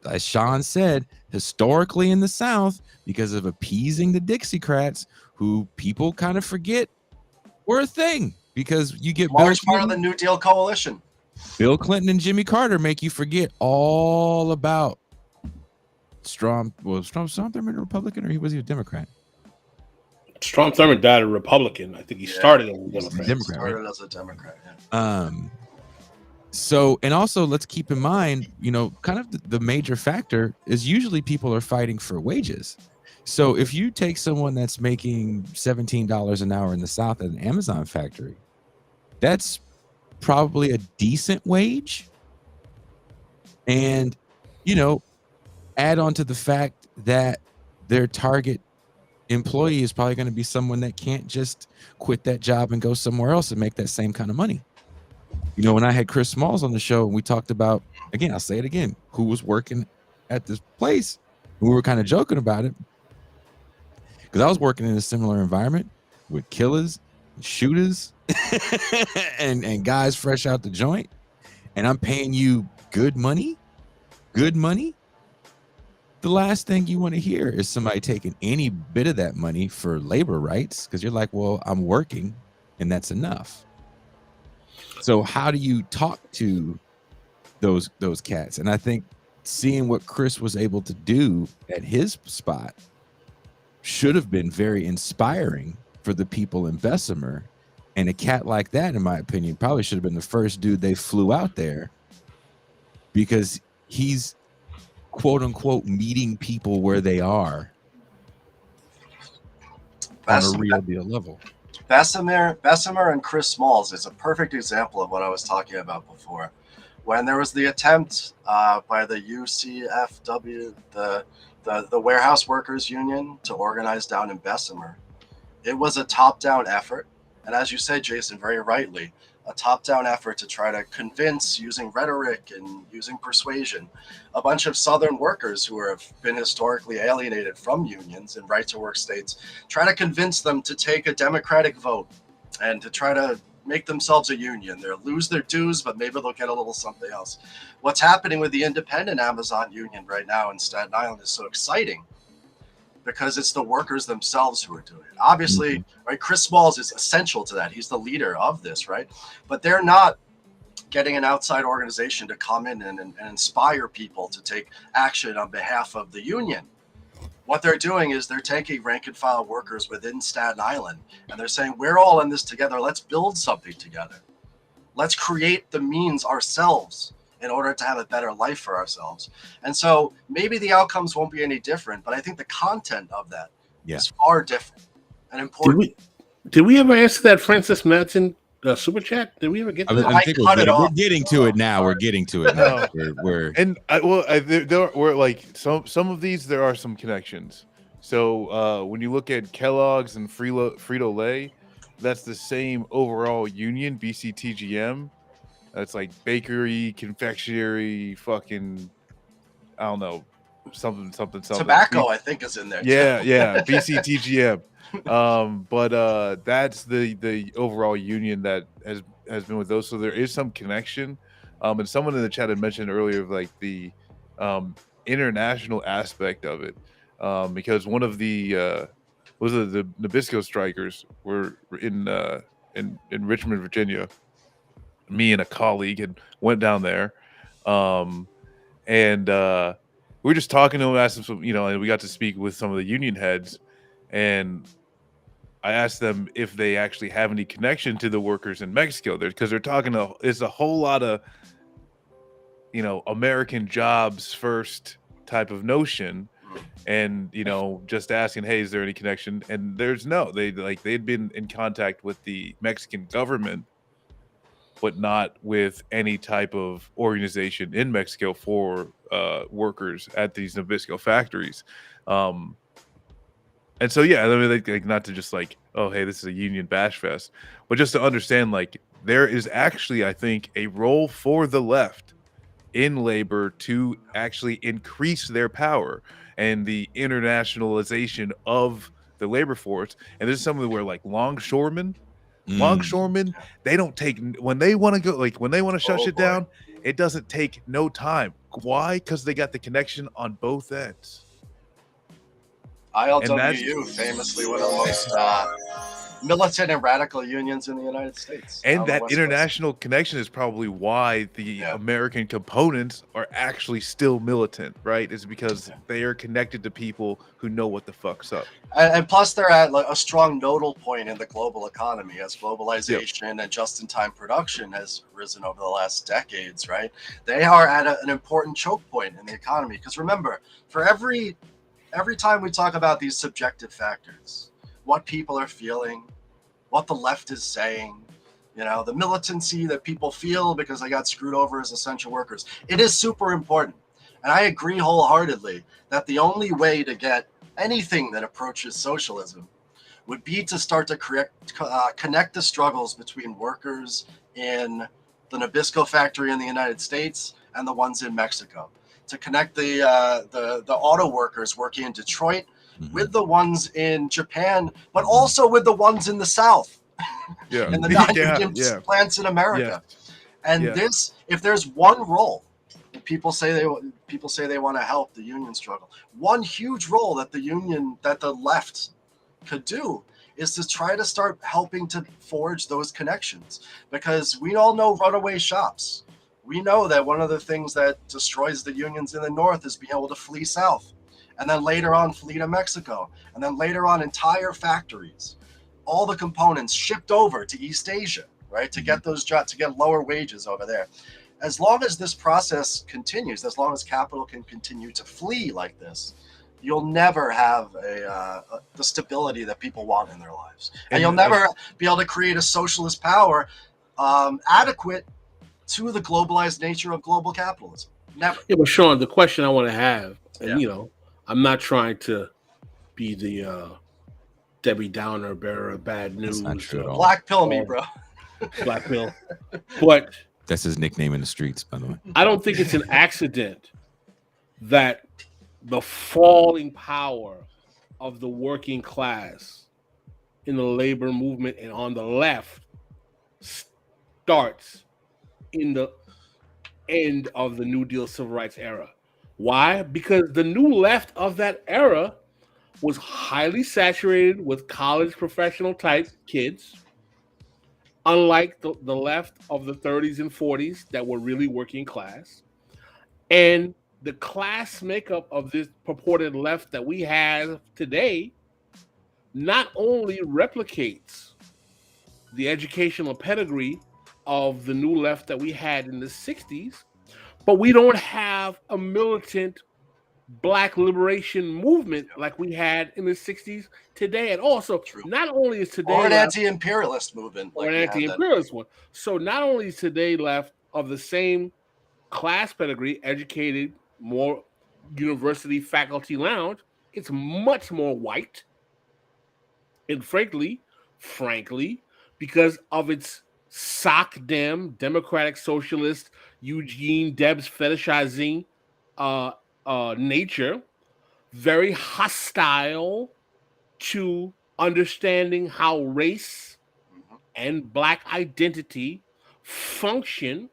as Sean said, historically in the South, because of appeasing the Dixiecrats, who people kind of forget were a thing, because you get Large part of the New Deal coalition. Bill Clinton and Jimmy Carter make you forget all about Strom Thurmond a Republican, or was he a Democrat? Strom Thurmond died a Republican. I think he started as a Democrat. Started right? as a Democrat, yeah. So, and also let's keep in mind, kind of the major factor is usually people are fighting for wages. So if you take someone that's making $17 an hour in the South at an Amazon factory, that's probably a decent wage. And, add on to the fact that their target employee is probably going to be someone that can't just quit that job and go somewhere else and make that same kind of money. When I had Chris Smalls on the show and we talked about, again, I'll say it again, who was working at this place, we were kind of joking about it, because I was working in a similar environment with killers, shooters, and guys fresh out the joint, and I'm paying you good money. The last thing you want to hear is somebody taking any bit of that money for labor rights, because you're like, well, I'm working and that's enough. So how do you talk to those cats? And I think seeing what Chris was able to do at his spot should have been very inspiring for the people in Bessemer. And a cat like that, in my opinion, probably should have been the first dude they flew out there, because he's quote unquote meeting people where they are on a real deal level. Bessemer and Chris Smalls is a perfect example of what I was talking about before. When there was the attempt by the UCFW, the Warehouse Workers Union, to organize down in Bessemer, it was a top-down effort. And as you said, Jason, very rightly, a top-down effort to try to convince, using rhetoric and using persuasion, a bunch of Southern workers who have been historically alienated from unions in right-to-work states, try to convince them to take a Democratic vote and to try to make themselves a union. They'll lose their dues, but maybe they'll get a little something else. What's happening with the independent Amazon union right now in Staten Island is so exciting, because it's the workers themselves who are doing it. Obviously, right? Chris Smalls is essential to that. He's the leader of this, right? But they're not getting an outside organization to come in and inspire people to take action on behalf of the union. What they're doing is they're taking rank and file workers within Staten Island, and they're saying, we're all in this together. Let's build something together. Let's create the means ourselves in order to have a better life for ourselves. And so maybe the outcomes won't be any different, but I think the content of that is far different and important. Did we ever answer that Francis Madsen super chat? Did we ever get to that? I think we're getting to it now. We're getting to it now. There were like some of these. There are some connections. So when you look at Kellogg's and Frito-Lay, that's the same overall union, BCTGM. That's like bakery, confectionery, fucking, I don't know, something. Tobacco, I think, is in there. Yeah, BCTGM. But that's the overall union that has been with those. So there is some connection. And someone in the chat had mentioned earlier, like the international aspect of it, because one of the Nabisco strikers were in Richmond, Virginia. Me and a colleague had went down there, and we were just talking to him, asked him some, and we got to speak with some of the union heads, and I asked them if they actually have any connection to the workers in Mexico there, because they're talking to, it's a whole lot of, American jobs first type of notion, and just asking, hey, is there any connection? And there's no. They'd been in contact with the Mexican government, but not with any type of organization in Mexico for workers at these Nabisco factories. And so, yeah, I mean, not to just like, oh, hey, this is a union bash fest, but just to understand, like, there is actually, I think, a role for the left in labor to actually increase their power and the internationalization of the labor force. And this is something where, like, longshoremen, they don't take, when they want to go, like when they want to shut shit down, it doesn't take no time. Why? Because they got the connection on both ends. ILWU, famously one of the most militant and radical unions in the United States. And that international connection is probably why the American components are actually still militant, right? Is because they are connected to people who know what the fuck's up. And plus, they're at like a strong nodal point in the global economy as globalization and just-in-time production has risen over the last decades, right? They are at an important choke point in the economy. Because remember, for every time we talk about these subjective factors, what people are feeling, what the left is saying, the militancy that people feel because they got screwed over as essential workers, it is super important. And I agree wholeheartedly that the only way to get anything that approaches socialism would be to start to connect the struggles between workers in the Nabisco factory in the United States and the ones in Mexico. To connect the auto workers working in Detroit with the ones in Japan, but also with the ones in the South, and the non-union plants in America. And this, if there's one role, people say they want to help the union struggle. One huge role that the left could do is to try to start helping to forge those connections, because we all know runaway shops. We know that one of the things that destroys the unions in the North is being able to flee south, and then later on flee to Mexico, and then later on entire factories, all the components shipped over to East Asia, right, to get those jobs, to get lower wages over there. As long as this process continues, as long as capital can continue to flee like this, you'll never have the stability that people want in their lives, and you'll never be able to create a socialist power adequate to the globalized nature of global capitalism. Never. Yeah, but Sean, the question I want to have, and I'm not trying to be the Debbie Downer bearer of bad news. Black pill me, bro. Black pill. But that's his nickname in the streets, by the way. I don't think it's an accident that the falling power of the working class in the labor movement and on the left starts in the end of the New Deal civil rights era. Why? Because the new left of that era was highly saturated with college professional type kids, unlike the left of the 30s and 40s that were really working class. And the class makeup of this purported left that we have today not only replicates the educational pedigree of the new left that we had in the 60s, but we don't have a militant Black liberation movement like we had in the 60s today at all. So True. not only is today Or an left, anti-imperialist movement. or Like an anti-imperialist one. So not only is today left of the same class pedigree, educated, more university faculty lounge, it's much more white. And frankly, because of its sock dem democratic socialist Eugene Debs fetishizing nature, very hostile to understanding how race and Black identity function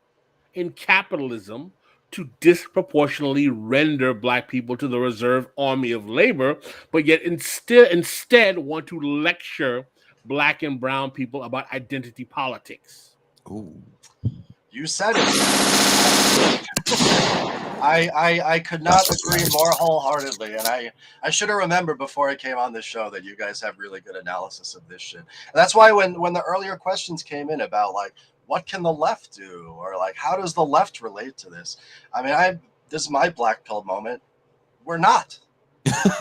in capitalism to disproportionately render Black people to the reserve army of labor, but yet instead want to lecture Black and brown people about identity politics. Ooh. You said it. I could not agree more wholeheartedly, and I should have remembered before I came on this show that you guys have really good analysis of this shit. And that's why when the earlier questions came in about like what can the left do, or like how does the left relate to this? I mean, this is my black pill moment. We're not.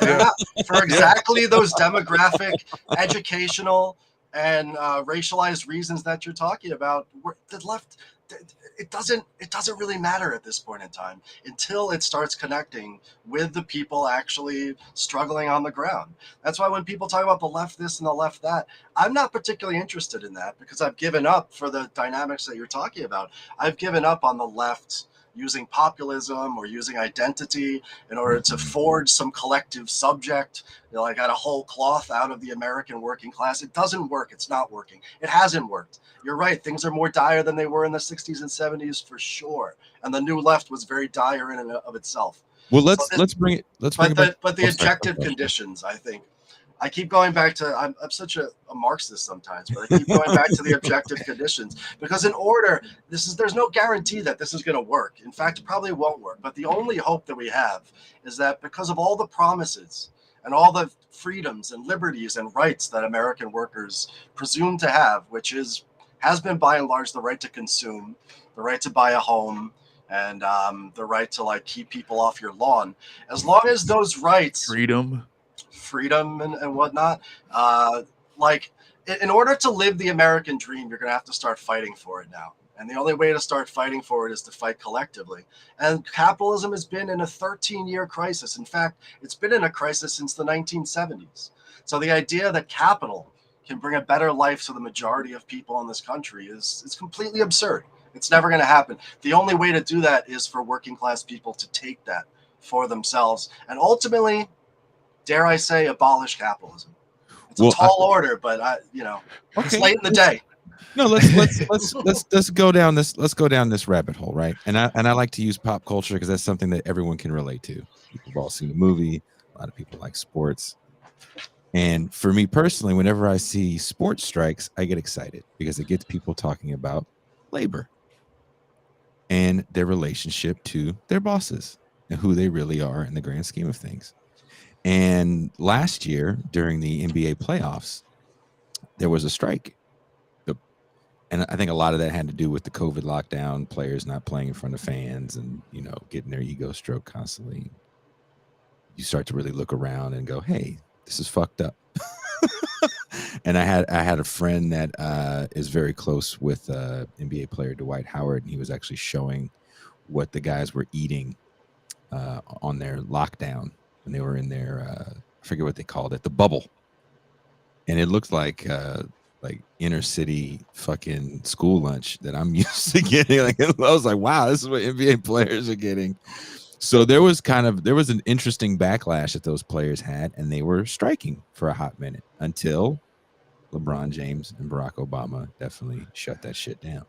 We're not. For exactly those demographic, educational, and racialized reasons that you're talking about. The left. It doesn't really matter at this point in time until it starts connecting with the people actually struggling on the ground. That's why when people talk about the left this and the left that, I'm not particularly interested in that because I've given up for the dynamics that you're talking about. I've given up on the left using populism or using identity in order to forge some collective subject, like out of whole cloth out of the American working class. It doesn't work. It's not working. It hasn't worked. You're right. Things are more dire than they were in the 60s and 70s for sure. And the new left was very dire in and of itself. Well, let's bring it. But the objective conditions, I think. I keep going back to, I'm such a Marxist sometimes, but I keep going back to the objective conditions because in order, there's no guarantee that this is going to work. In fact, it probably won't work. But the only hope that we have is that because of all the promises and all the freedoms and liberties and rights that American workers presume to have, which has been by and large the right to consume, the right to buy a home, and the right to like keep people off your lawn, as long as those rights, freedom and whatnot, like in order to live the American dream, you're going to have to start fighting for it now. And the only way to start fighting for it is to fight collectively. And capitalism has been in a 13-year crisis. In fact, it's been in a crisis since the 1970s. So the idea that capital can bring a better life to the majority of people in this country is completely absurd. It's never going to happen. The only way to do that is for working class people to take that for themselves and ultimately, dare I say, abolish capitalism. It's a tall order, but it's late in the day. No, let's go down this. Let's go down this rabbit hole, right? And I like to use pop culture because that's something that everyone can relate to. People have all seen the movie. A lot of people like sports. And for me personally, whenever I see sports strikes, I get excited because it gets people talking about labor and their relationship to their bosses and who they really are in the grand scheme of things. And last year during the NBA playoffs, there was a strike. And I think a lot of that had to do with the COVID lockdown, players not playing in front of fans and, getting their ego stroked constantly. You start to really look around and go, hey, this is fucked up. And I had a friend that is very close with NBA player Dwight Howard, and he was actually showing what the guys were eating on their lockdown when they were in their I forget what they called it, the bubble. And it looked like inner city fucking school lunch that I'm used to getting. Like I was like, wow, this is what NBA players are getting. So there was an interesting backlash that those players had, and they were striking for a hot minute until LeBron James and Barack Obama definitely shut that shit down.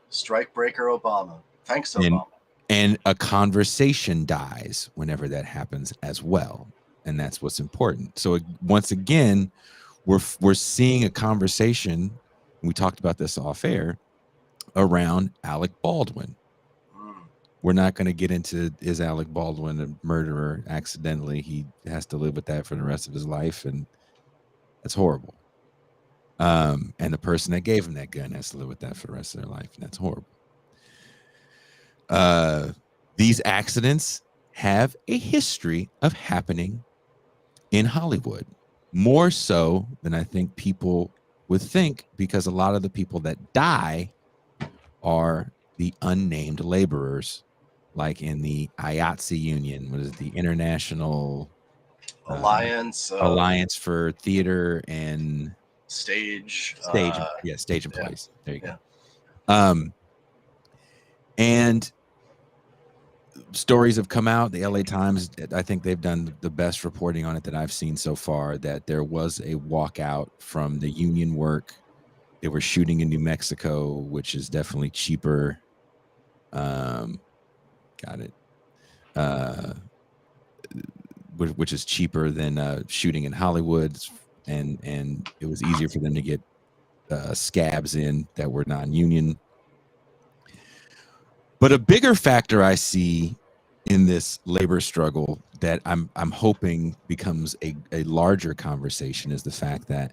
Strike breaker Obama. Thanks, Obama. And a conversation dies whenever that happens as well. and that's what's important. So once again, we're seeing a conversation. We talked about this off air around Alec Baldwin. We're not going to get into, is Alec Baldwin a murderer accidentally? He has to live with that for the rest of his life, and that's horrible. And the person that gave him that gun has to live with that for the rest of their life, and that's horrible. These accidents have a history of happening in Hollywood, more so than I think people would think, because a lot of the people that die are the unnamed laborers, like in the IATSE union, what is it, the International Alliance for Theater and Stage employees. There you yeah. go. And stories have come out. The LA Times, I think they've done the best reporting on it that I've seen so far, that there was a walkout from the union work. They were shooting in New Mexico, which is definitely cheaper. Which is cheaper than shooting in Hollywood, and it was easier for them to get scabs in that were non-union. But a bigger factor I see in this labor struggle that I'm hoping becomes a larger conversation is the fact that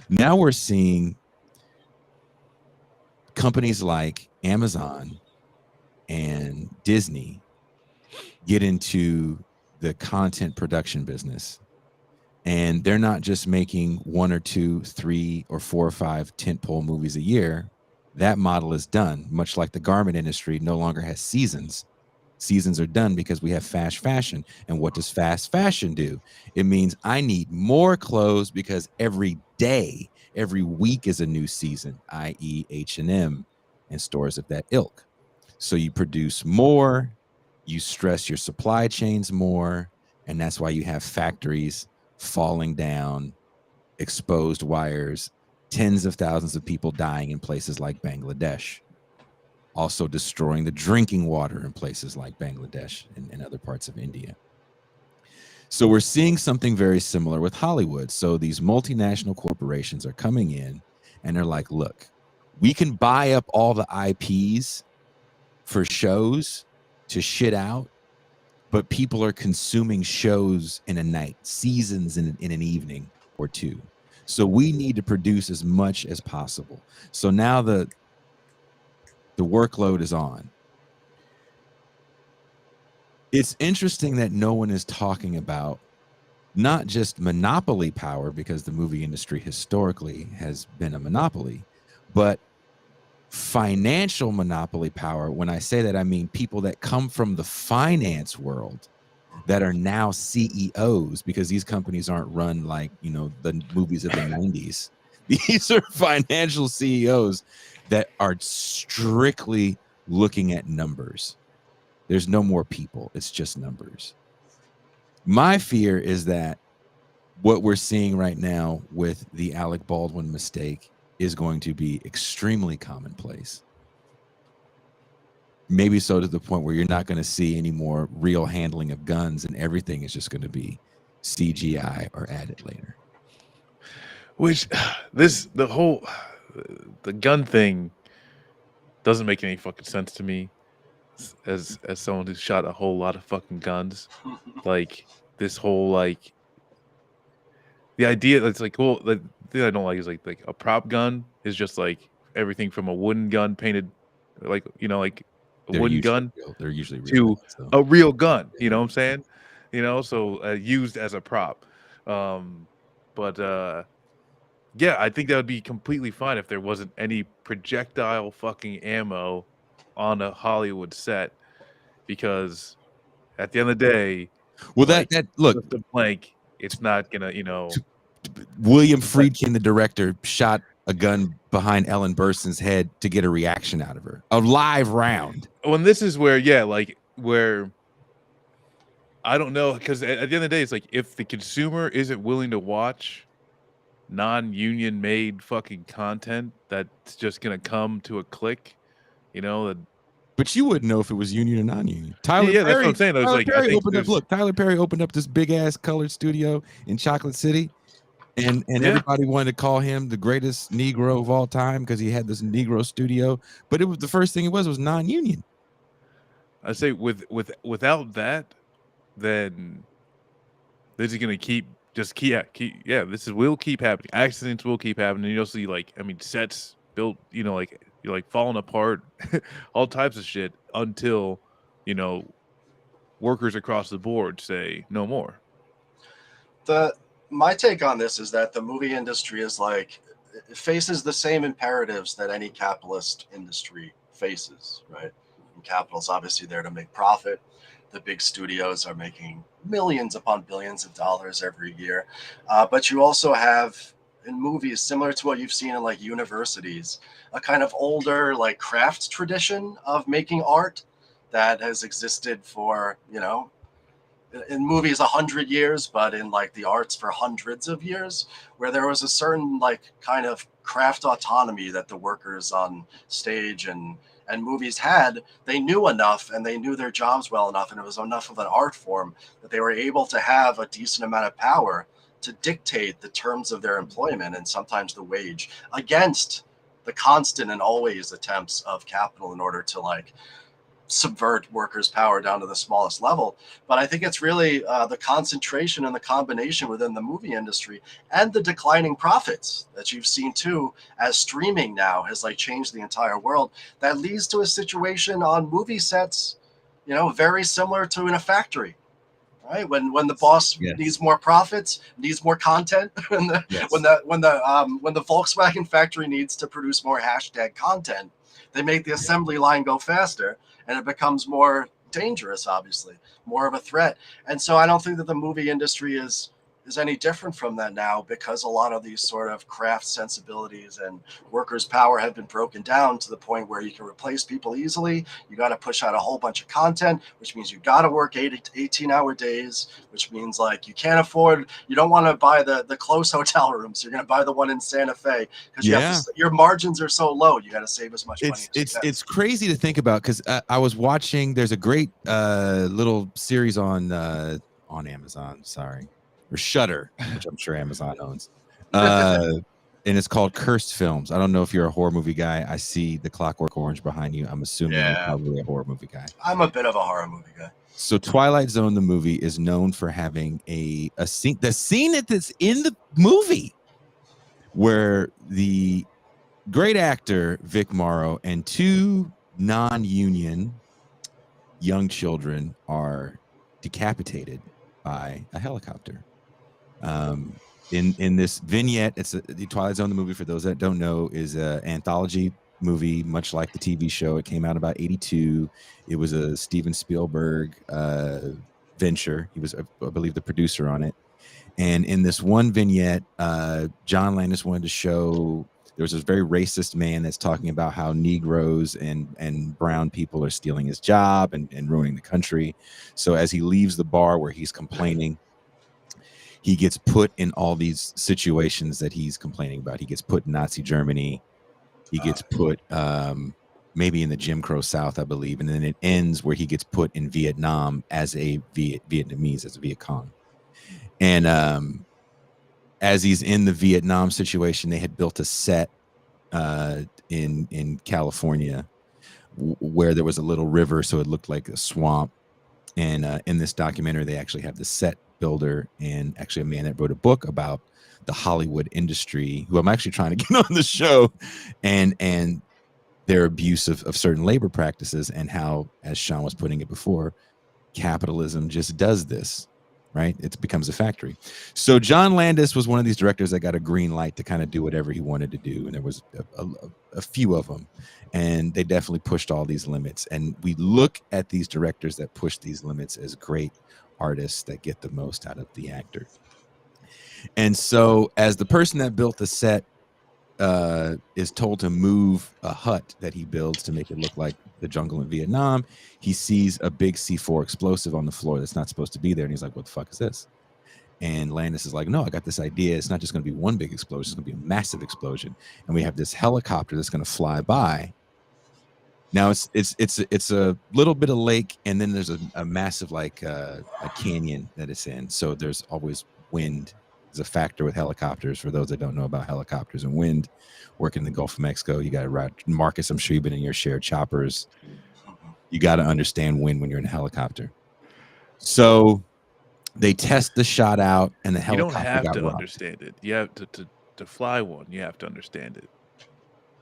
now we're seeing companies like Amazon and Disney get into the content production business. And they're not just making 1 or 2, 3 or 4 or 5 tentpole movies a year. That model is done, much like the garment industry no longer has seasons. Seasons are done because we have fast fashion. And what does fast fashion do? It means I need more clothes because every day, every week is a new season, i.e. H&M and stores of that ilk. So you produce more, you stress your supply chains more, and that's why you have factories falling down, exposed wires, tens of thousands of people dying in places like Bangladesh, also destroying the drinking water in places like Bangladesh and other parts of India. So we're seeing something very similar with Hollywood. So these multinational corporations are coming in and they're like, look, we can buy up all the IPs for shows to shit out, but people are consuming shows in a night, seasons in an evening or two. So we need to produce as much as possible. So now the workload is on. It's interesting that no one is talking about not just monopoly power, because the movie industry historically has been a monopoly, but financial monopoly power. When I say that, I mean people that come from the finance world that are now CEOs, because these companies aren't run like, you know, the movies of the 90s. These are financial CEOs that are strictly looking at numbers. There's no more people. It's just numbers. My fear is that what we're seeing right now with the Alec Baldwin mistake is going to be extremely commonplace. Maybe so to the point where you're not going to see any more real handling of guns, and everything is just going to be CGI or added later. Which the gun thing doesn't make any fucking sense to me as someone who's shot a whole lot of fucking guns. Like this whole like the idea that's like, well, the thing I don't like is like a prop gun is just like everything from a wooden gun painted like, you know, like a wooden gun they're usually real to guns, a real gun, you know what I'm saying? You know, so used as a prop. Yeah, I think that would be completely fine if there wasn't any projectile fucking ammo on a Hollywood set, because at the end of the day, well, like, that look, just a blank, it's not gonna, you know. William Friedkin, the director, shot a gun behind Ellen Burstyn's head to get a reaction out of her, a live round. When this is where, yeah, like where I don't know, because at the end of the day, it's like if the consumer isn't willing to watch non-union made fucking content that's just gonna come to a click, you know, But you wouldn't know if it was union or non-union. Tyler Yeah, that's Perry, what I'm saying. I was Tyler like, I Perry think opened up. there's Look, Tyler Perry opened up this big ass colored studio in Chocolate City, and Yeah. everybody wanted to call him the greatest Negro of all time because he had this Negro studio. But it was the first thing it was non-union. I say without that, then this is gonna keep yeah, will keep happening. Accidents will keep happening. You'll see, like, I mean, sets built, like falling apart, all types of shit until, workers across the board say no more. My take on this is that the movie industry is like, it faces the same imperatives that any capitalist industry faces, right? And capital's obviously there to make profit. The big studios are making millions upon billions of dollars every year. But you also have in movies, similar to what you've seen in like universities, a kind of older like craft tradition of making art that has existed for, in movies 100 years, but in like the arts for hundreds of years, where there was a certain like kind of craft autonomy that the workers on stage and movies had. They knew enough and they knew their jobs well enough, and it was enough of an art form that they were able to have a decent amount of power to dictate the terms of their employment and sometimes the wage against the constant and always attempts of capital in order to like subvert workers' power down to the smallest level. But I think it's really the concentration and the combination within the movie industry and the declining profits that you've seen too, as streaming now has like changed the entire world, that leads to a situation on movie sets, very similar to in a factory. Right, when the boss needs more profits, needs more content, when the Volkswagen factory needs to produce more hashtag content, they make the assembly line go faster, and it becomes more dangerous, obviously, more of a threat. And so I don't think that the movie industry is any different from that now, because a lot of these sort of craft sensibilities and workers' power have been broken down to the point where you can replace people easily. You got to push out a whole bunch of content, which means you got to work 18-hour days, which means like you can't afford, you don't want to buy the close hotel rooms. You're going to buy the one in Santa Fe because your margins are so low. You got to save as much money as you can. It's crazy to think about, because I was watching, there's a great little series on Amazon, or Shudder, which I'm sure Amazon owns. And it's called Cursed Films. I don't know if you're a horror movie guy. I see the Clockwork Orange behind you. I'm assuming you're probably a horror movie guy. I'm a bit of a horror movie guy. So Twilight Zone, the movie, is known for having a scene, the scene that's in the movie, where the great actor Vic Morrow and two non-union young children are decapitated by a helicopter. In this vignette, it's the Twilight Zone, the movie, for those that don't know, is an anthology movie, much like the TV show. It came out about 1982. It was a Steven Spielberg venture. He was, I believe, the producer on it. And in this one vignette, John Landis wanted to show there was this very racist man that's talking about how Negroes and brown people are stealing his job and ruining the country. So as he leaves the bar where he's complaining, he gets put in all these situations that he's complaining about. He gets put in Nazi Germany. He gets put maybe in the Jim Crow South, I believe. And then it ends where he gets put in Vietnam as a Vietnamese, as a Viet Cong. And as he's in the Vietnam situation, they had built a set in California where there was a little river, so it looked like a swamp. And in this documentary, they actually have the set builder and actually a man that wrote a book about the Hollywood industry, who I'm actually trying to get on the show, and their abuse of certain labor practices, and how, as Sean was putting it before, capitalism just does this, right? It becomes a factory. So John Landis was one of these directors that got a green light to kind of do whatever he wanted to do. And there was a few of them, and they definitely pushed all these limits. And we look at these directors that push these limits as great artists that get the most out of the actor. And so as the person that built the set is told to move a hut that he builds to make it look like the jungle in Vietnam, he sees a big C4 explosive on the floor that's not supposed to be there. And he's like, what the fuck is this? And Landis is like, no, I got this idea. It's not just going to be one big explosion. It's going to be a massive explosion. And we have this helicopter that's going to fly by Now it's a little bit of lake, and then there's a massive like a canyon that it's in. So there's always wind is a factor with helicopters. For those that don't know about helicopters and wind, working in the Gulf of Mexico, you got to ride. Marcus, I'm sure you've been in your shared choppers. You got to understand wind when you're in a helicopter. So they test the shot out, and the You don't helicopter have got to rocked. understand it. You have to fly one. You have to understand it.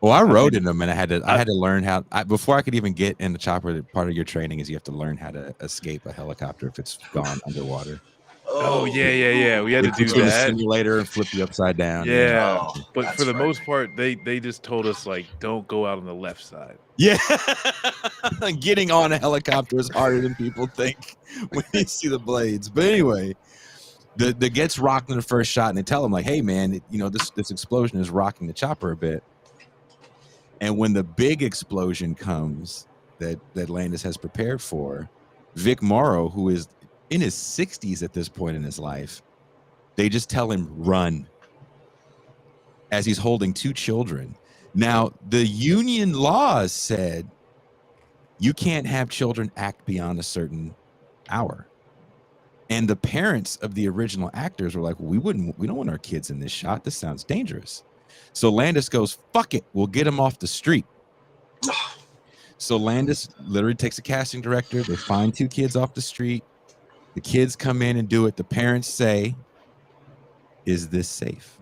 Well, I rode mean, in them, and I had to learn how. Before I could even get in the chopper, part of your training is you have to learn how to escape a helicopter if it's gone underwater. Oh yeah. We had They to put do you in a that. simulator and flip you upside down. Yeah, Oh, but that's for the right. most part, they just told us like, don't go out on the left side. Yeah. Getting on a helicopter is harder than people think when you see the blades. But anyway, the gets rocked in the first shot, and they tell him like, "Hey, man, this explosion is rocking the chopper a bit." And when the big explosion comes that Landis has prepared for, Vic Morrow, who is in his 60s at this point in his life, they just tell him run as he's holding two children. Now, the union laws said you can't have children act beyond a certain hour. And the parents of the original actors were like, well, we don't want our kids in this shot. This sounds dangerous. So Landis goes, fuck it. We'll get them off the street. So Landis literally takes a casting director. They find two kids off the street. The kids come in and do it. The parents say, is this safe?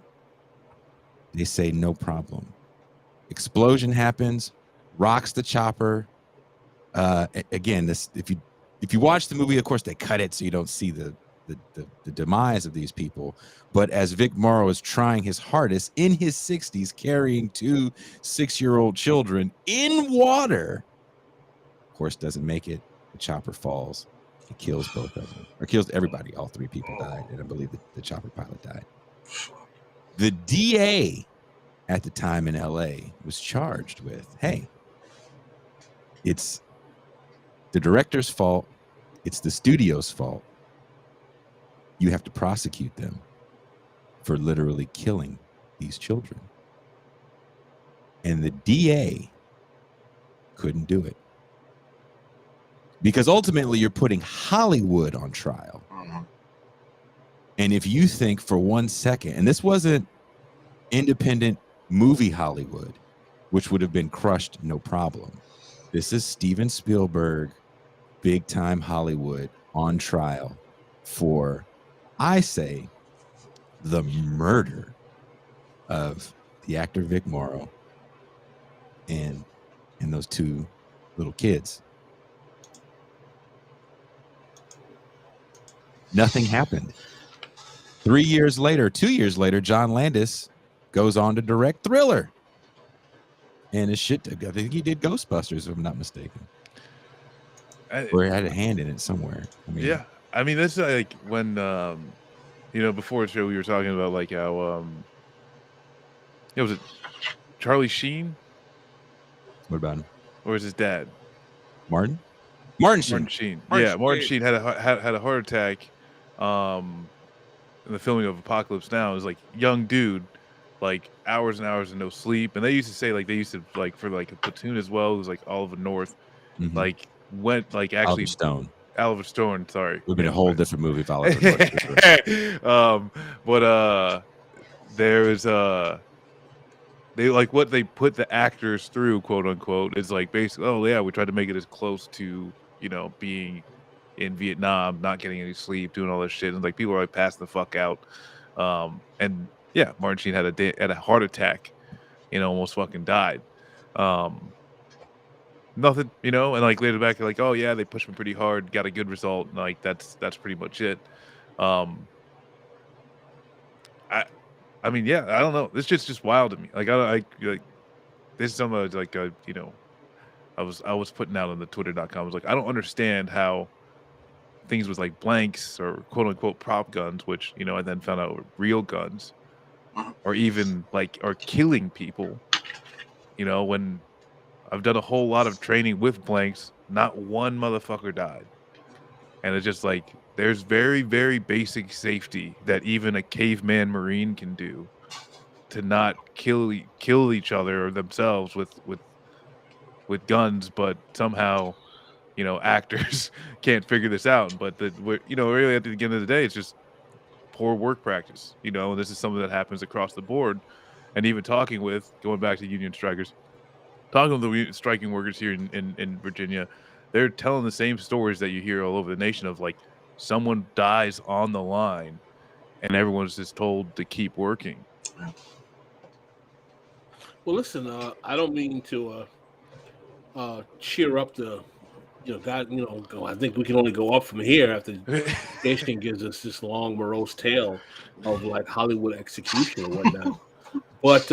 They say, no problem. Explosion happens, rocks the chopper. Again, this if you watch the movie, of course, they cut it so you don't see the demise of these people. But as Vic Morrow is trying his hardest in his 60s, carrying two 6-year-old children in water, of course, doesn't make it. The chopper falls. It kills both of them, or kills everybody. All three people died, and I believe the chopper pilot died. The DA at the time in LA was charged with, hey, it's the director's fault. It's the studio's fault. You have to prosecute them for literally killing these children. And the DA couldn't do it. Because ultimately you're putting Hollywood on trial. And if you think for 1 second, and this wasn't independent movie Hollywood, which would have been crushed, no problem. This is Steven Spielberg, big time Hollywood on trial for, I say, the murder of the actor Vic Morrow and those two little kids. Nothing happened. 2 years later, John Landis goes on to direct Thriller. And his shit, I think he did Ghostbusters, if I'm not mistaken. Or he had a hand in it somewhere. I mean, Yeah, I mean, this is like when, before the show we were talking about like how, was it Charlie Sheen? What about him? Or was his dad? Martin Sheen. Martin Sheen had a heart attack in the filming of Apocalypse Now. It was like young dude, like hours and hours and no sleep. And they used to say like for like a platoon as well. It was like Oliver North, like went like actually Oliver Stone. Sorry, would have been a whole different movie if Oliver North. But there was they like what they put the actors through, quote unquote, is like basically, oh yeah, we tried to make it as close to being in Vietnam, not getting any sleep, doing all this shit, and like people are like passing the fuck out. And yeah, Martin Sheen had a heart attack, almost fucking died. Nothing, and like later back, like, oh yeah, they pushed me pretty hard, got a good result, and like that's pretty much it. I mean, yeah, I don't know. This shit's just wild to me. Like, like this is something like, I was putting out on the Twitter.com. I was like, I don't understand how things with like blanks or quote unquote prop guns, which I then found out were real guns, or even like are killing people. When I've done a whole lot of training with blanks, not one motherfucker died, and it's just like there's very, very basic safety that even a caveman Marine can do to not kill each other or themselves with with guns, but somehow, actors can't figure this out. But really at the end of the day, it's just poor work practice, and this is something that happens across the board. And even going back to union strikers, talking with the striking workers here in Virginia, they're telling the same stories that you hear all over the nation of like someone dies on the line and everyone's just told to keep working. Well, listen, I don't mean to cheer up the, God, I think we can only go up from here after Jason gives us this long, morose tale of like Hollywood execution or whatnot. But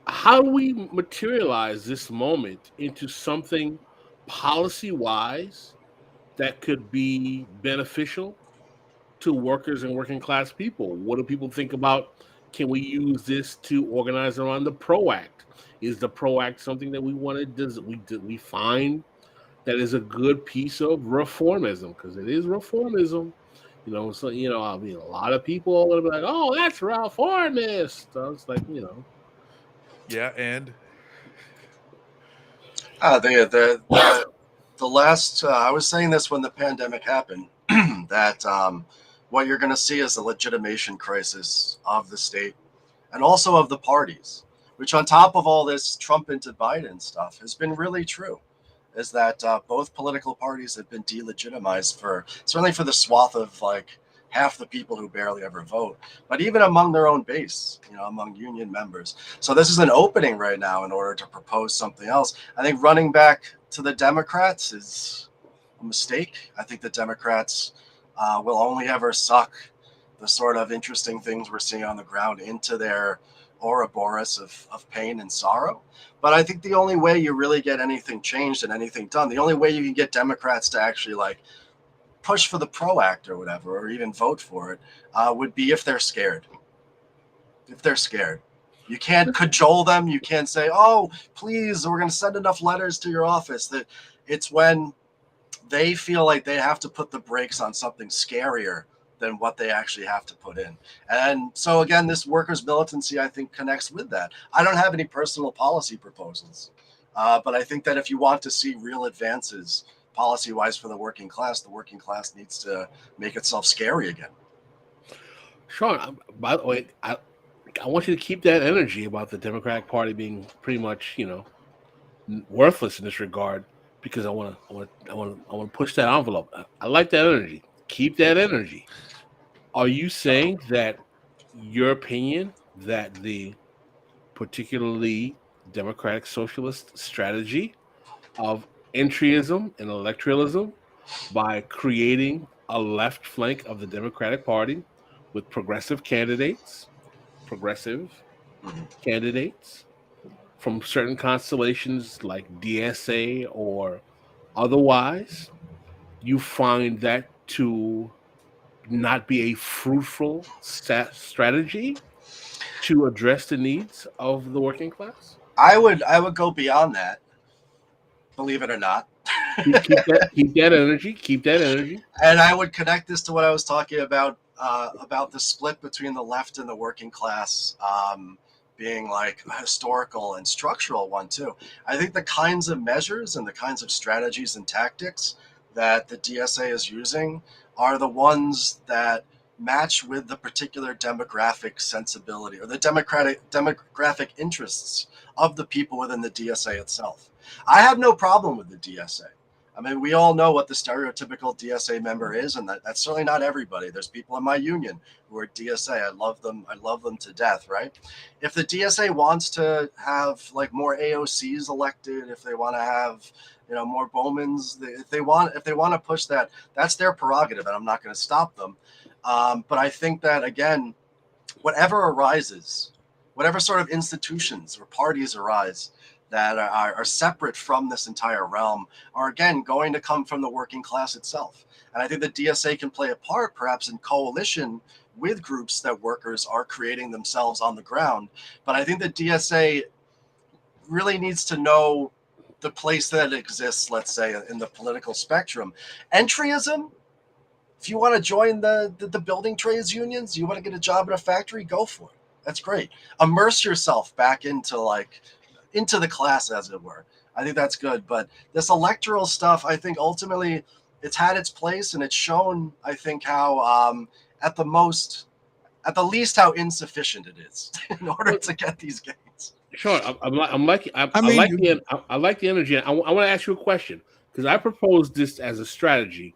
how do we materialize this moment into something policy-wise that could be beneficial to workers and working class people? What do people think about? Can we use this to organize around the PRO Act? Is the PRO Act something that we wanted? Does we find that is a good piece of reformism? Because it is reformism, So I mean, a lot of people are gonna be like, "Oh, that's reformist." I was like, Yeah, and the last I was saying this when the pandemic happened that what you're going to see is a legitimation crisis of the state and also of the parties, which on top of all this Trump into Biden stuff has been really true, is that both political parties have been delegitimized certainly for the swath of like half the people who barely ever vote, but even among their own base, among union members. So this is an opening right now in order to propose something else. I think running back to the Democrats is a mistake. I think the Democrats will only ever suck the sort of interesting things we're seeing on the ground into their Ouroboros of pain and sorrow. But I think the only way you really get anything changed and anything done, the only way you can get Democrats to actually like push for the PRO Act or whatever, or even vote for it, would be if they're scared. If they're scared. You can't cajole them. You can't say, "Oh, please, we're going to send enough letters to your office." That it's when they feel like they have to put the brakes on something scarier than what they actually have to put in. And so again, this workers' militancy, I think, connects with that. I don't have any personal policy proposals, but I think that if you want to see real advances policy-wise for the working class needs to make itself scary again. Sean, by the way, I want you to keep that energy about the Democratic Party being pretty much, worthless in this regard, because I want to push that envelope. I like that energy. Keep that energy. Are you saying that your opinion that the particularly Democratic Socialist strategy of entryism and electoralism by creating a left flank of the Democratic Party with progressive candidates from certain constellations like DSA or otherwise, you find that to not be a fruitful strategy to address the needs of the working class? I would go beyond that, believe it or not. Keep that energy. And I would connect this to what I was talking about the split between the left and the working class being like a historical and structural one too. I think the kinds of measures and the kinds of strategies and tactics that the DSA is using are the ones that match with the particular demographic sensibility or the demographic interests of the people within the DSA itself. I have no problem with the DSA. I mean, we all know what the stereotypical DSA member is, and that's certainly not everybody. There's people in my union who are DSA. I love them to death, right? If the DSA wants to have like more AOCs elected, if they want to have more Bowmans, if they want to push that, that's their prerogative, and I'm not going to stop them. But I think that again, whatever arises, whatever sort of institutions or parties arise that are separate from this entire realm are again going to come from the working class itself. And I think the DSA can play a part perhaps in coalition with groups that workers are creating themselves on the ground. But I think the DSA really needs to know the place that it exists, let's say, in the political spectrum. Entryism, if you want to join the building trades unions, you want to get a job in a factory, go for it. That's great. Immerse yourself back into into the class, as it were. I think that's good. But this electoral stuff, I think ultimately it's had its place, and it's shown, I think, how at the least how insufficient it is in order to get these gains. Sure, I like the energy. I want to ask you a question because I proposed this as a strategy,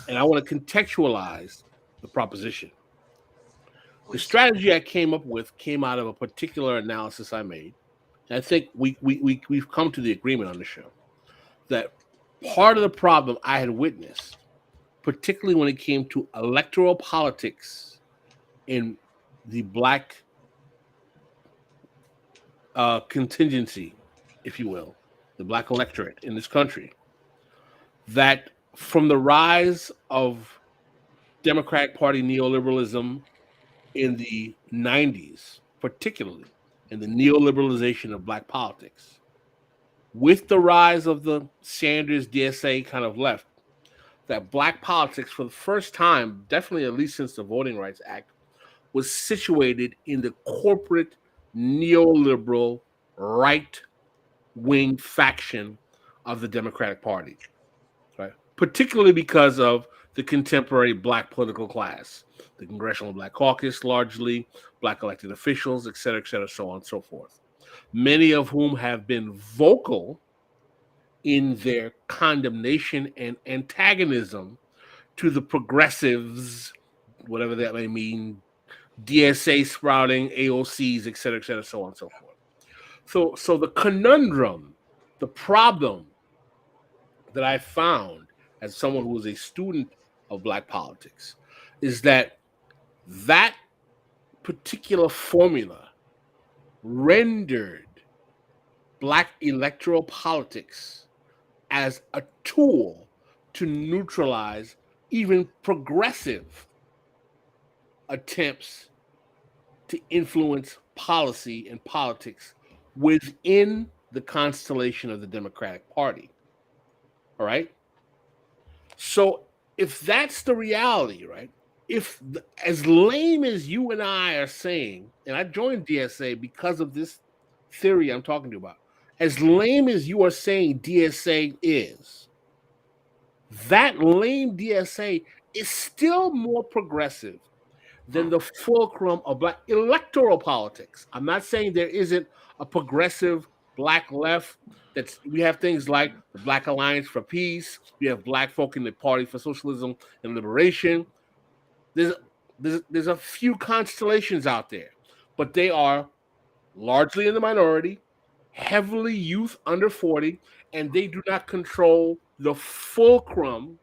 and I want to contextualize the proposition. The strategy I came up with came out of a particular analysis I made. And I think we've come to the agreement on the show that part of the problem I had witnessed, particularly when it came to electoral politics in the Black contingency, if you will, the Black electorate in this country, that from the rise of Democratic Party neoliberalism in the 90s, particularly in the neoliberalization of Black politics, with the rise of the Sanders DSA kind of left, that Black politics for the first time, definitely at least since the Voting Rights Act, was situated in the corporate neoliberal right-wing faction of the Democratic Party, right? Particularly because of the contemporary Black political class, the Congressional Black Caucus, largely Black elected officials, et cetera, so on and so forth. Many of whom have been vocal in their condemnation and antagonism to the progressives, whatever that may mean, DSA sprouting, AOCs, et cetera, so on and so forth. So the conundrum, the problem that I found as someone who was a student of Black politics is that particular formula rendered Black electoral politics as a tool to neutralize even progressive attempts to influence policy and politics within the constellation of the Democratic Party. All right? So if that's the reality, right? As lame as you and I are saying, and I joined DSA because of this theory I'm talking to you about, as lame as you are saying DSA is, that lame DSA is still more progressive than the fulcrum of Black electoral politics. I'm not saying there isn't a progressive Black left. We have things like the Black Alliance for Peace. We have Black folk in the Party for Socialism and Liberation. There's a few constellations out there, but they are largely in the minority, heavily youth under 40, and they do not control the fulcrum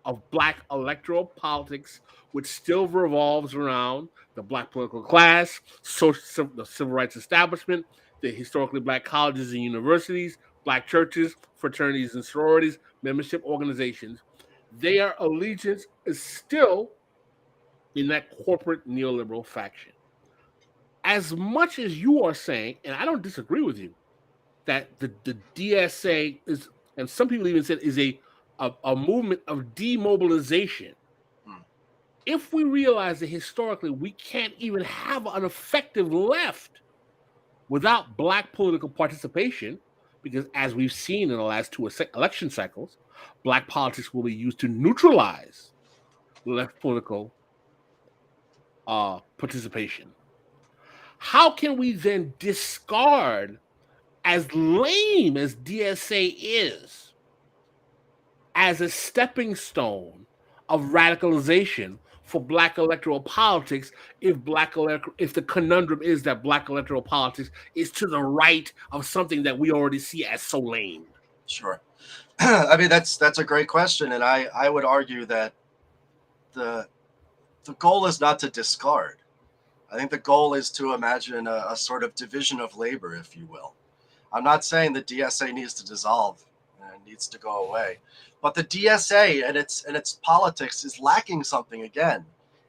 of Black electoral politics, which still revolves around the Black political class, the civil rights establishment, the historically Black colleges and universities, Black churches, fraternities and sororities, membership organizations. Their allegiance is still in that corporate neoliberal faction. As much as you are saying, and I don't disagree with you, that the DSA is, and some people even said is a movement of demobilization. If we realize that historically we can't even have an effective left without Black political participation, because as we've seen in the last two election cycles, Black politics will be used to neutralize left political participation. How can we then discard, as lame as DSA is, as a stepping stone of radicalization for Black electoral politics if the conundrum is that Black electoral politics is to the right of something that we already see as so lame? Sure. I mean, that's a great question, and I would argue that the goal is not to discard. I think the goal is to imagine a sort of division of labor, if you will. I'm not saying the DSA needs to dissolve and needs to go away, but the DSA and its politics is lacking something again,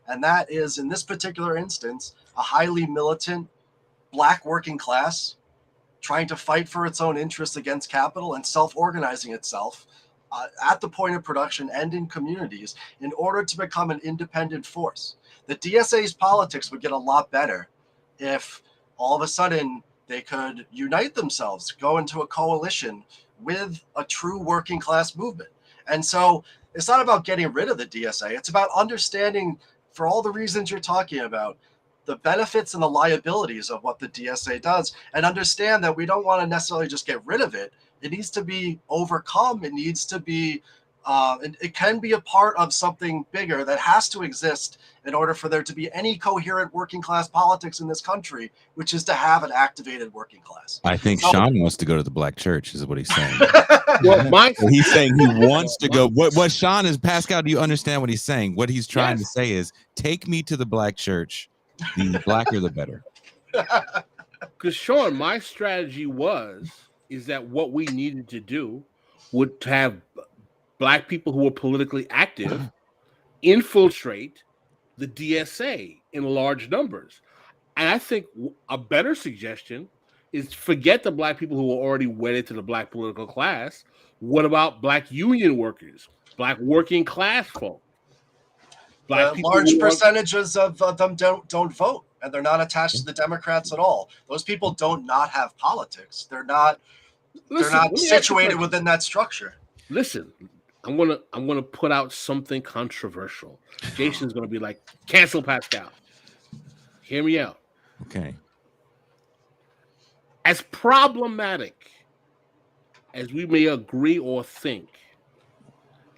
and that is, in this particular instance, a highly militant Black working class trying to fight for its own interests against capital and self-organizing itself at the point of production and in communities in order to become an independent force. The DSA's politics would get a lot better if all of a sudden They could unite themselves, go into a coalition with a true working class movement. And so it's not about getting rid of the DSA. It's about understanding, for all the reasons you're talking about, the benefits and the liabilities of what the DSA does, and understand that we don't want to necessarily just get rid of it. It needs to be overcome. It needs to be, it can be a part of something bigger that has to exist in order for there to be any coherent working class politics in this country, which is to have an activated working class. I think So- Sean wants to go to the black church, is what he's saying. Well, He's saying he wants to go. What Sean is, Pascal, do you understand what he's saying? What he's trying to say is, take me to the black church. The blacker, the better. Because Sean, my strategy is that what we needed to do would to have black people who were politically active infiltrate the DSA in large numbers. And I think a better suggestion is forget the black people who are already wedded to the black political class. What about black union workers, black working class folk? Large percentages of them don't vote, and they're not attached to the Democrats at all. Those people don't not have politics. They're not situated within that structure. Listen, I'm gonna put out something controversial. Jason's gonna be like, cancel Pascal. Hear me out. Okay. As problematic as we may agree or think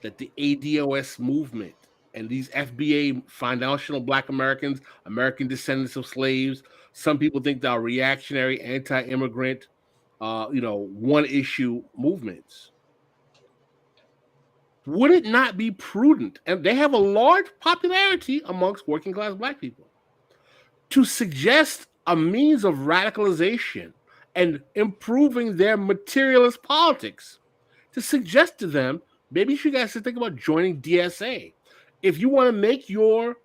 that the ADOS movement and these FBA, foundational Black Americans, American descendants of slaves, some people think they are reactionary, anti-immigrant, one-issue movements. Would it not be prudent, and they have a large popularity amongst working class Black people, to suggest a means of radicalization and improving their materialist politics, to suggest to them, maybe you guys should think about joining DSA. If you want to make your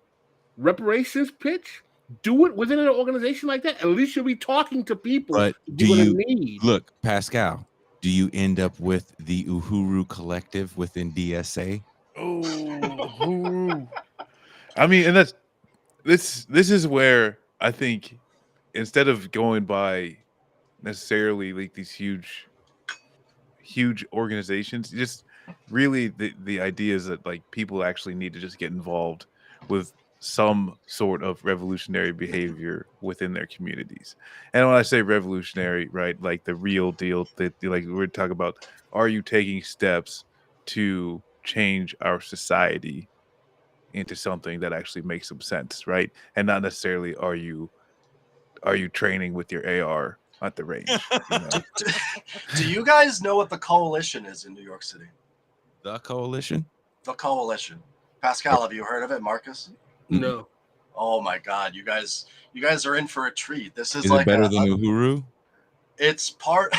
reparations pitch, do it within an organization like that. At least you'll be talking to people. But look, Pascal, do you end up with the Uhuru Collective within DSA? Oh, I mean, and this is where I think, instead of going by necessarily like these huge organizations, just really the idea is that like people actually need to just get involved with some sort of revolutionary behavior within their communities. And when I say revolutionary, right, like the real deal, that like we're talking about, are you taking steps to change our society into something that actually makes some sense, right? And not necessarily are you training with your AR at the range. You know? Do you guys know what the coalition is in New York City? The coalition? The coalition. Pascal, have you heard of it, Marcus? No. Oh my God, you guys are in for a treat. This is Is like it better than Uhuru? It's part.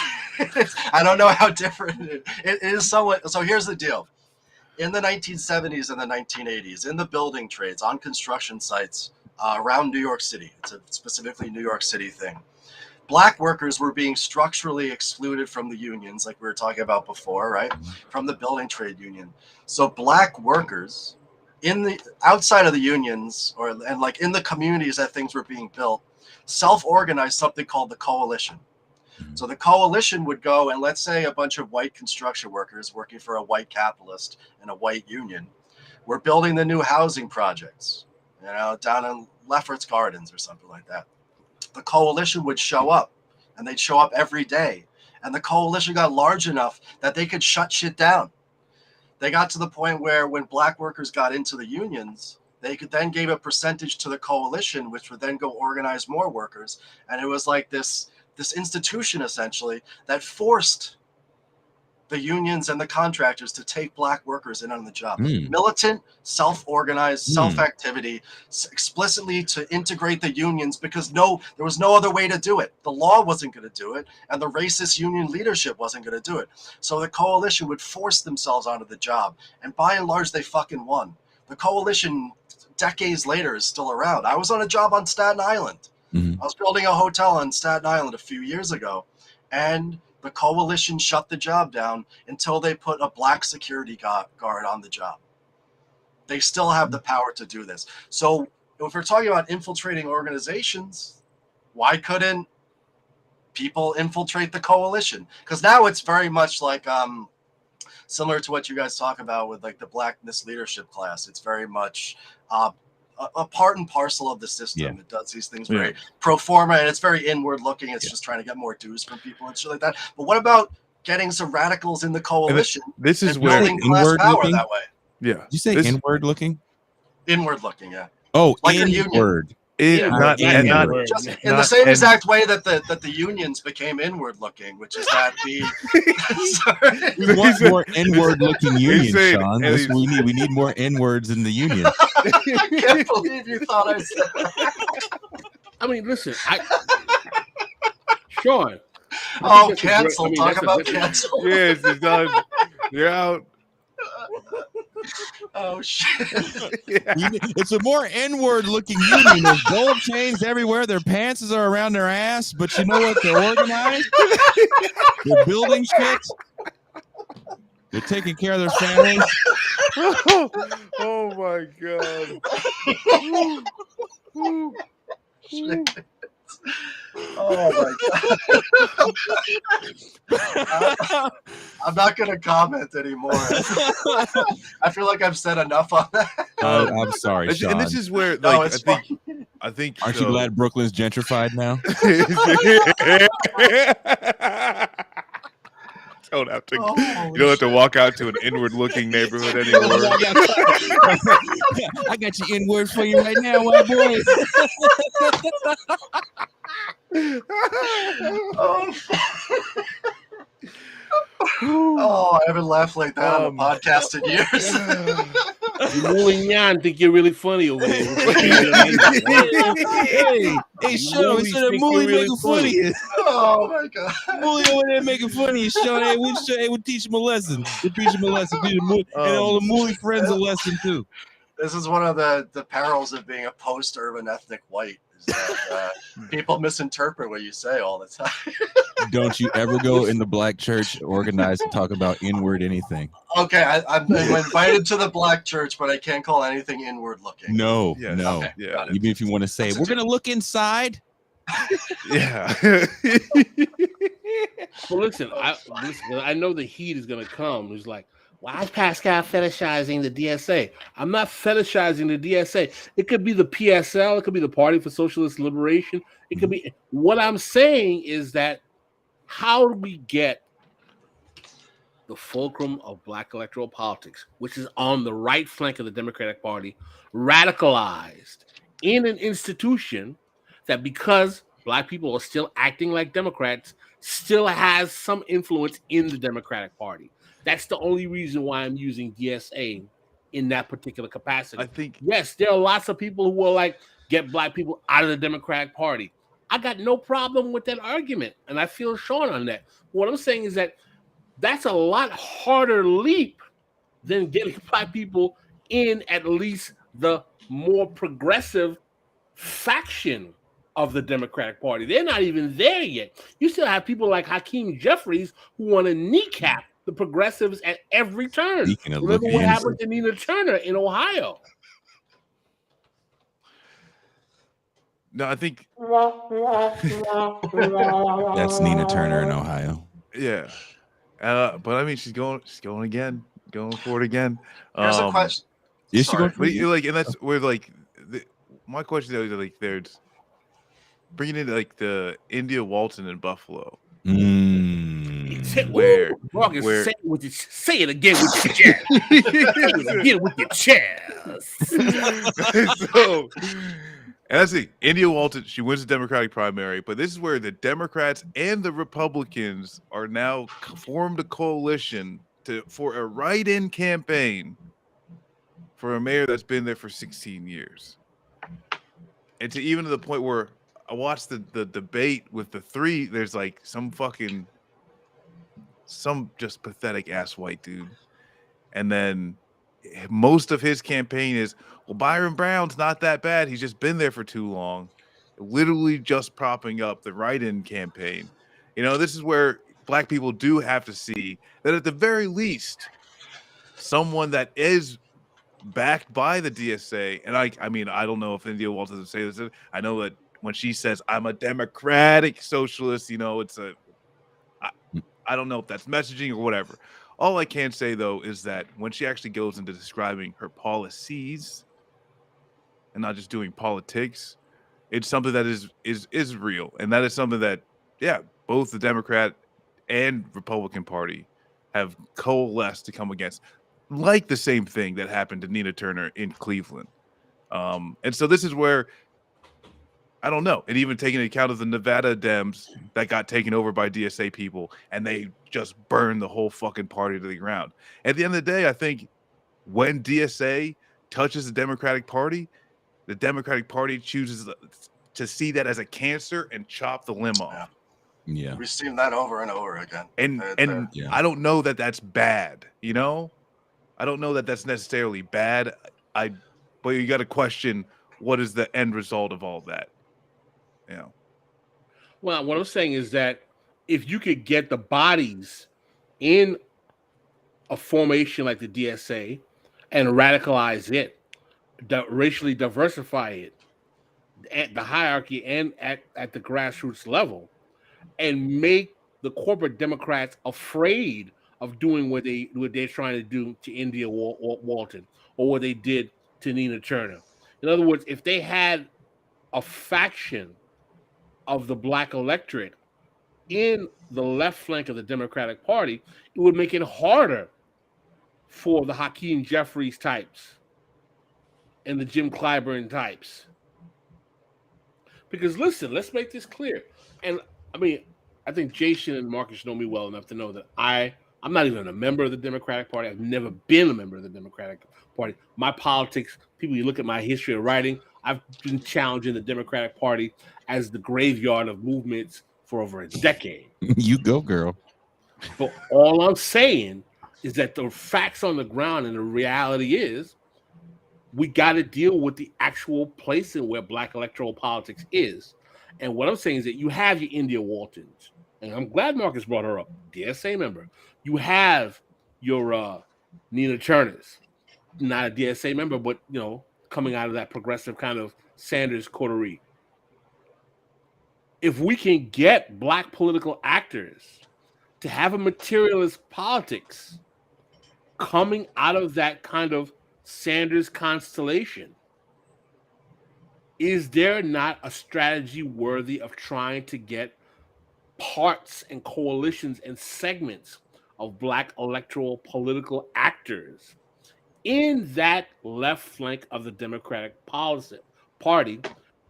I don't know how different it is. Somewhat. So here's the deal. In the 1970s and the 1980s, in the building trades, on construction sites around New York City, it's a specifically New York City thing, Black workers were being structurally excluded from the unions, like we were talking about before, right? From the building trade union. So Black workers in the outside of the unions, and like in the communities that things were being built, self-organized something called the coalition. So the coalition would go, and let's say a bunch of white construction workers working for a white capitalist and a white union were building the new housing projects, down in Lefferts Gardens or something like that. The coalition would show up, and they'd show up every day. And the coalition got large enough that they could shut shit down. They got to the point where when Black workers got into the unions, they could then give a percentage to the coalition, which would then go organize more workers. And it was like this institution essentially that forced the unions and the contractors to take Black workers in on the job. Militant, self-organized, self-activity, explicitly to integrate the unions, because there was no other way to do it. The law wasn't going to do it, and the racist union leadership wasn't going to do it. So the coalition would force themselves onto the job, and by and large, they fucking won. The coalition, decades later, is still around. I was on a job on Staten Island. I was building a hotel on Staten Island a few years ago, and the coalition shut the job down until they put a Black security guard on the job. They still have the power to do this. So if we're talking about infiltrating organizations, why couldn't people infiltrate the coalition, because now it's very much like similar to what you guys talk about with like the blackness leadership class. It's very much a part and parcel of the system. It does these things very pro forma, and it's very inward looking. It's just trying to get more dues from people and shit like that. But what about getting some radicals in the coalition? This is and where building class power looking? that way. Yeah. Did you say inward looking? Inward looking, yeah. Oh, like a union. inward. Not Just in the same exact way that the unions became inward looking, which is that the we want more inward looking union, Sean. That's what we need. We need more N-words in the union. I can't believe you thought I said that. I mean, listen, Sean. Oh, cancel. Talk about cancel. Yes, it's done. You're out. Oh shit! It's a more N-word looking union. There's gold chains everywhere. Their pants are around their ass, but you know what? They're organized. They're building shit. They're taking care of their families. Oh my god! Oh my god! I'm not gonna comment anymore. I feel like I've said enough on that. I'm sorry, Sean. And this is where, No, like, it's I think. Aren't you glad Brooklyn's gentrified now? Don't have to. You don't have to walk out to an inward-looking neighborhood anymore. I got your N-word for you right now, white boy. Oh, I haven't laughed like that on a podcast in years. Mulignan think you're really funny over there. Hey, Sean, we said Muli making funny. Oh my god, Muli over there making funny. Sean, we'll teach him a lesson. We'll teach him a lesson. And all the Muli friends a lesson too. This is one of the perils of being a post-urban ethnic white. Is that people misinterpret what you say all the time. Don't you ever go in the black church organized and talk about inward anything? Okay, I'm invited to the black church, but I can't call anything inward looking. No, Yes. no. Okay, Yeah. Even if you want to say, we're going to look inside. Yeah. Well, listen, I know the heat is going to come. It's like, why is Pascal fetishizing the DSA? I'm not fetishizing the DSA. It could be the PSL. It could be the Party for Socialist Liberation. It could be. What I'm saying is that how do we get the fulcrum of black electoral politics, which is on the right flank of the Democratic Party, radicalized in an institution that, because black people are still acting like Democrats, still has some influence in the Democratic Party? That's the only reason why I'm using DSA in that particular capacity. I think, yes, there are lots of people who will like get black people out of the Democratic Party. I got no problem with that argument, and I feel Sean on that. What I'm saying is that that's a lot harder leap than getting black people in at least the more progressive faction of the Democratic Party. They're not even there yet. You still have people like Hakeem Jeffries who want to kneecap the progressives at every turn. Remember what happened to Nina Turner in Ohio? no, I think That's Nina Turner in Ohio. yeah. But I mean, she's going again, going forward again. Here's a question. Is she going? But like, and that's where like my question is like, there's bringing in like the India Walton in Buffalo. Where say it again with your chest. Say it again with your chest. So, and that's it. India Walton, she wins the Democratic primary, but this is where the Democrats and the Republicans are now formed a coalition for a write-in campaign for a mayor that's been there for 16 years. And to even to the point where I watched the debate with the three, there's like some just pathetic ass white dude. And then most of his campaign is, well, Byron Brown's not that bad. He's just been there for too long. Literally just propping up the write-in campaign. You know, this is where black people do have to see that at the very least, someone that is backed by the DSA, and I mean, I don't know if India Walton would say this. I know that when she says I'm a democratic socialist, it's I don't know if that's messaging or whatever. All I can say though is that when she actually goes into describing her policies and not just doing politics, it's something that is real, and that is something that both the Democrat and Republican Party have coalesced to come against, like the same thing that happened to Nina Turner in Cleveland. And so this is where I don't know, and even taking account of the Nevada Dems that got taken over by DSA people, and they just burned the whole fucking party to the ground. At the end of the day, I think when DSA touches the Democratic Party chooses to see that as a cancer and chop the limb off. Yeah. We've seen that over and over again. And I don't know that that's bad, I don't know that that's necessarily bad. But you got to question, what is the end result of all that? Well, what I'm saying is that if you could get the bodies in a formation like the DSA and radicalize it, racially diversify it at the hierarchy and at the grassroots level, and make the corporate Democrats afraid of doing what they're trying to do to India Walton or what they did to Nina Turner. In other words, if they had a faction of the black electorate in the left flank of the Democratic Party, it would make it harder for the Hakeem Jeffries types and the Jim Clyburn types. Because listen, let's make this clear. And I mean, I think Jason and Marcus know me well enough to know that I'm not even a member of the Democratic Party. I've never been a member of the Democratic Party. My politics, people, you look at my history of writing, I've been challenging the Democratic Party as the graveyard of movements for over a decade. You go, girl. But all I'm saying is that the facts on the ground and the reality is we got to deal with the actual place in where black electoral politics is. And what I'm saying is that you have your India Waltons, and I'm glad Marcus brought her up, DSA member. You have your Nina Turners, not a DSA member, but, coming out of that progressive kind of Sanders coterie. If we can get black political actors to have a materialist politics coming out of that kind of Sanders constellation, is there not a strategy worthy of trying to get parts and coalitions and segments of black electoral political actors in that left flank of the Democratic Party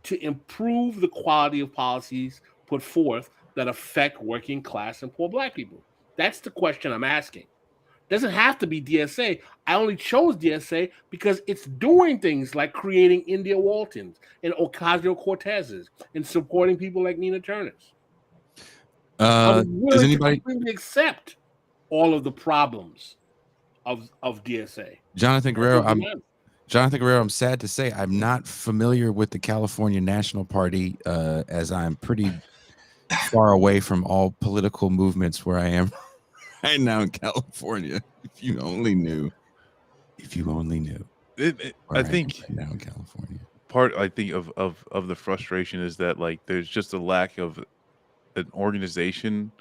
to improve the quality of policies put forth that affect working class and poor black people? That's the question I'm asking. It doesn't have to be DSA. I only chose DSA because it's doing things like creating India Waltons and Ocasio-Cortezes and supporting people like Nina Turner's. Does anybody completely accept all of the problems of DSA? Jonathan Guerrero, I'm sad to say I'm not familiar with the California National Party, as I'm pretty far away from all political movements where I am right now in California. If you only knew. I think right now in California. Part of the frustration is that there's just a lack of an organization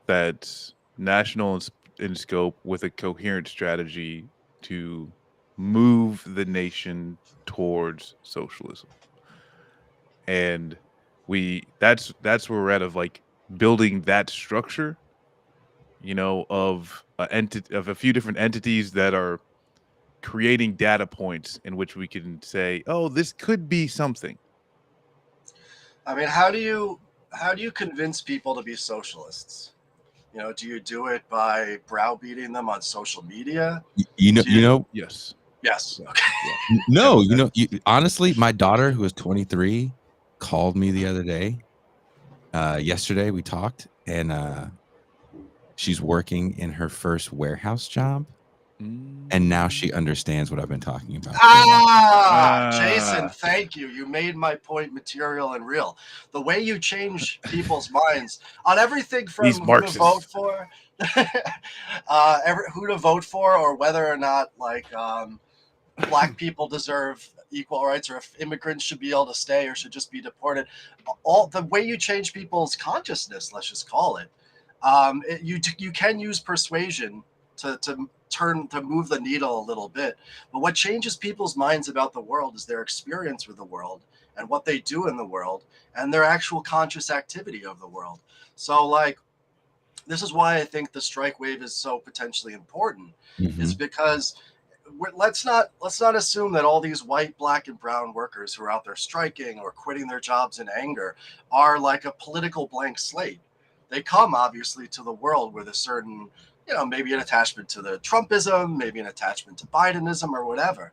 that's national in scope with a coherent strategy to move the nation towards socialism. And that's where we're at, of building that structure, of a few different entities that are creating data points in which we can say, oh, this could be something. I mean, how do you convince people to be socialists? Do you do it by browbeating them on social media? Yes. Yes. Okay. Yeah. No, honestly, my daughter, who is 23, called me the other day. Yesterday we talked, and she's working in her first warehouse job. And now she understands what I've been talking about. Jason, thank you. You made my point material and real. The way you change people's minds on everything from who to vote for, who to vote for, or whether or not black people deserve equal rights, or if immigrants should be able to stay or should just be deported. All the way you change people's consciousness, let's just call it, you can use persuasion to move the needle a little bit. But what changes people's minds about the world is their experience with the world and what they do in the world and their actual conscious activity of the world. So like, this is why I think the strike wave is so potentially important, is because let's not assume that all these white, black, and brown workers who are out there striking or quitting their jobs in anger are like a political blank slate. They come obviously to the world with a certain, maybe an attachment to the Trumpism, maybe an attachment to Bidenism or whatever.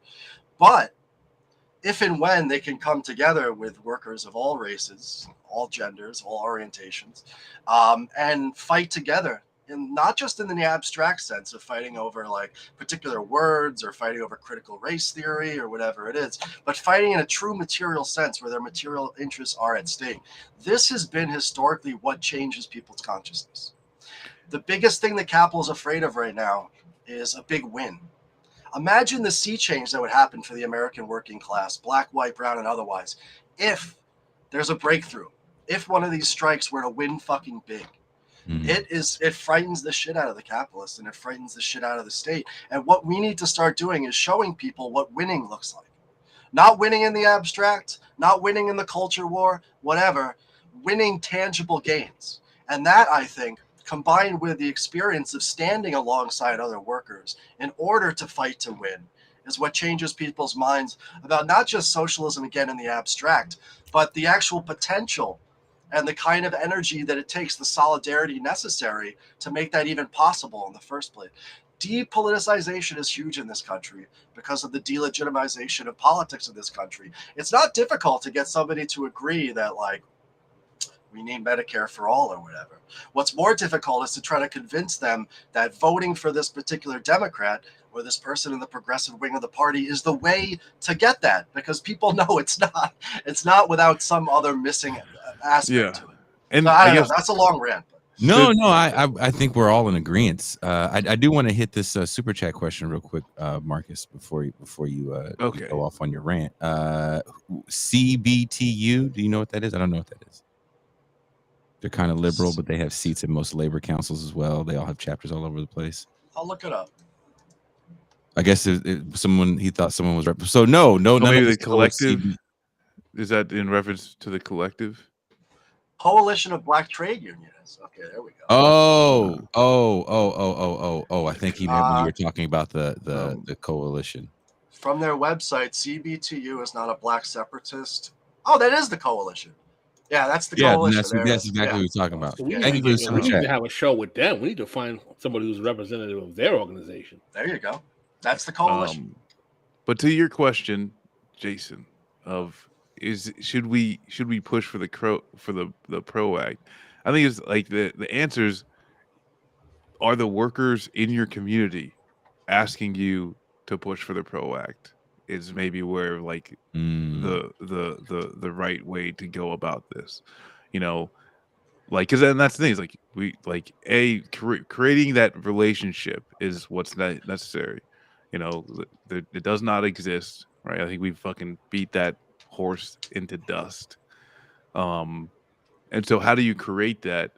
But if and when they can come together with workers of all races, all genders, all orientations, and fight together, and not just in the abstract sense of fighting over like particular words or fighting over critical race theory or whatever it is, but fighting in a true material sense where their material interests are at stake. This has been historically what changes people's consciousness. The biggest thing that capital is afraid of right now is a big win. Imagine the sea change that would happen for the American working class, black, white, brown, and otherwise, if there's a breakthrough, if one of these strikes were to win fucking big. It frightens the shit out of the capitalists, and it frightens the shit out of the state. And what we need to start doing is showing people what winning looks like. Not winning in the abstract, not winning in the culture war, whatever, winning tangible gains. And that, I think, combined with the experience of standing alongside other workers in order to fight to win, is what changes people's minds about not just socialism again in the abstract, but the actual potential and the kind of energy that it takes, the solidarity necessary to make that even possible in the first place. Depoliticization is huge in this country because of the delegitimization of politics in this country. It's not difficult to get somebody to agree that, like, we need Medicare for all or whatever. What's more difficult is to try to convince them that voting for this particular Democrat or this person in the progressive wing of the party is the way to get that, because people know it's not. It's not without some other missing aspect to it. And so, I don't know. That's a long rant. No, I think we're all in agreement. I do want to hit this super chat question real quick, Marcus, before you go off on your rant. CBTU, do you know what that is? I don't know what that is. They're kind of liberal, but they have seats in most labor councils as well. They all have chapters all over the place. I'll look it up. I guess he thought someone was so no. Maybe the collective. Is that in reference to the collective? Coalition of Black Trade Unions. Okay, there we go. I think he meant when you were talking about the coalition. From their website, CBTU is not a black separatist. Oh, that is the coalition. Yeah, that's the coalition. That's exactly what we're talking about. So we need to have a show with them. We need to find somebody who's representative of their organization. There you go. That's the coalition. But to your question, Jason, should we push for the PRO Act? I think it's like the answers are the workers in your community asking you to push for the PRO Act is maybe where like the right way to go about this, like, because then that's the thing is like creating that relationship is what's necessary. It does not exist, right? I think we fucking beat that horse into dust. And so how do you create that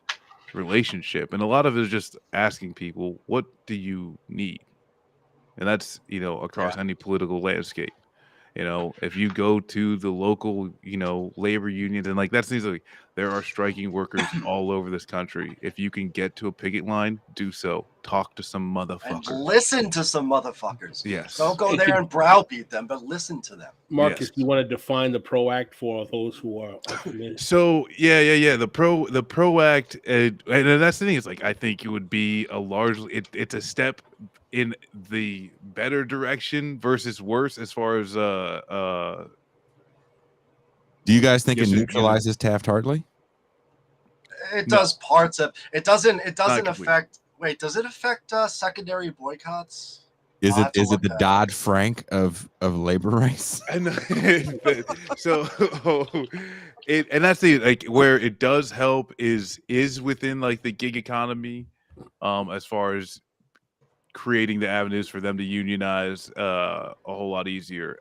relationship? And a lot of it is just asking people, what do you need? And that's, across any political landscape. If you go to the local, labor unions, and like that's things like there are striking workers all over this country. If you can get to a picket line, do so. Talk to some motherfuckers. And listen to some motherfuckers. Yes. Don't go there and browbeat them, but listen to them. Marcus, you want to define the PRO Act for those who are unfamiliar? So the PRO Act, and that's the thing. It's like I think it would be it's a step in the better direction versus worse as far as do you guys think it neutralizes Taft-Hartley? It does parts of it. Doesn't affect. Wait, does it affect secondary boycotts? Is it the Dodd-Frank of labor rights? And so and that's the like where it does help is within like the gig economy, as far as creating the avenues for them to unionize a whole lot easier.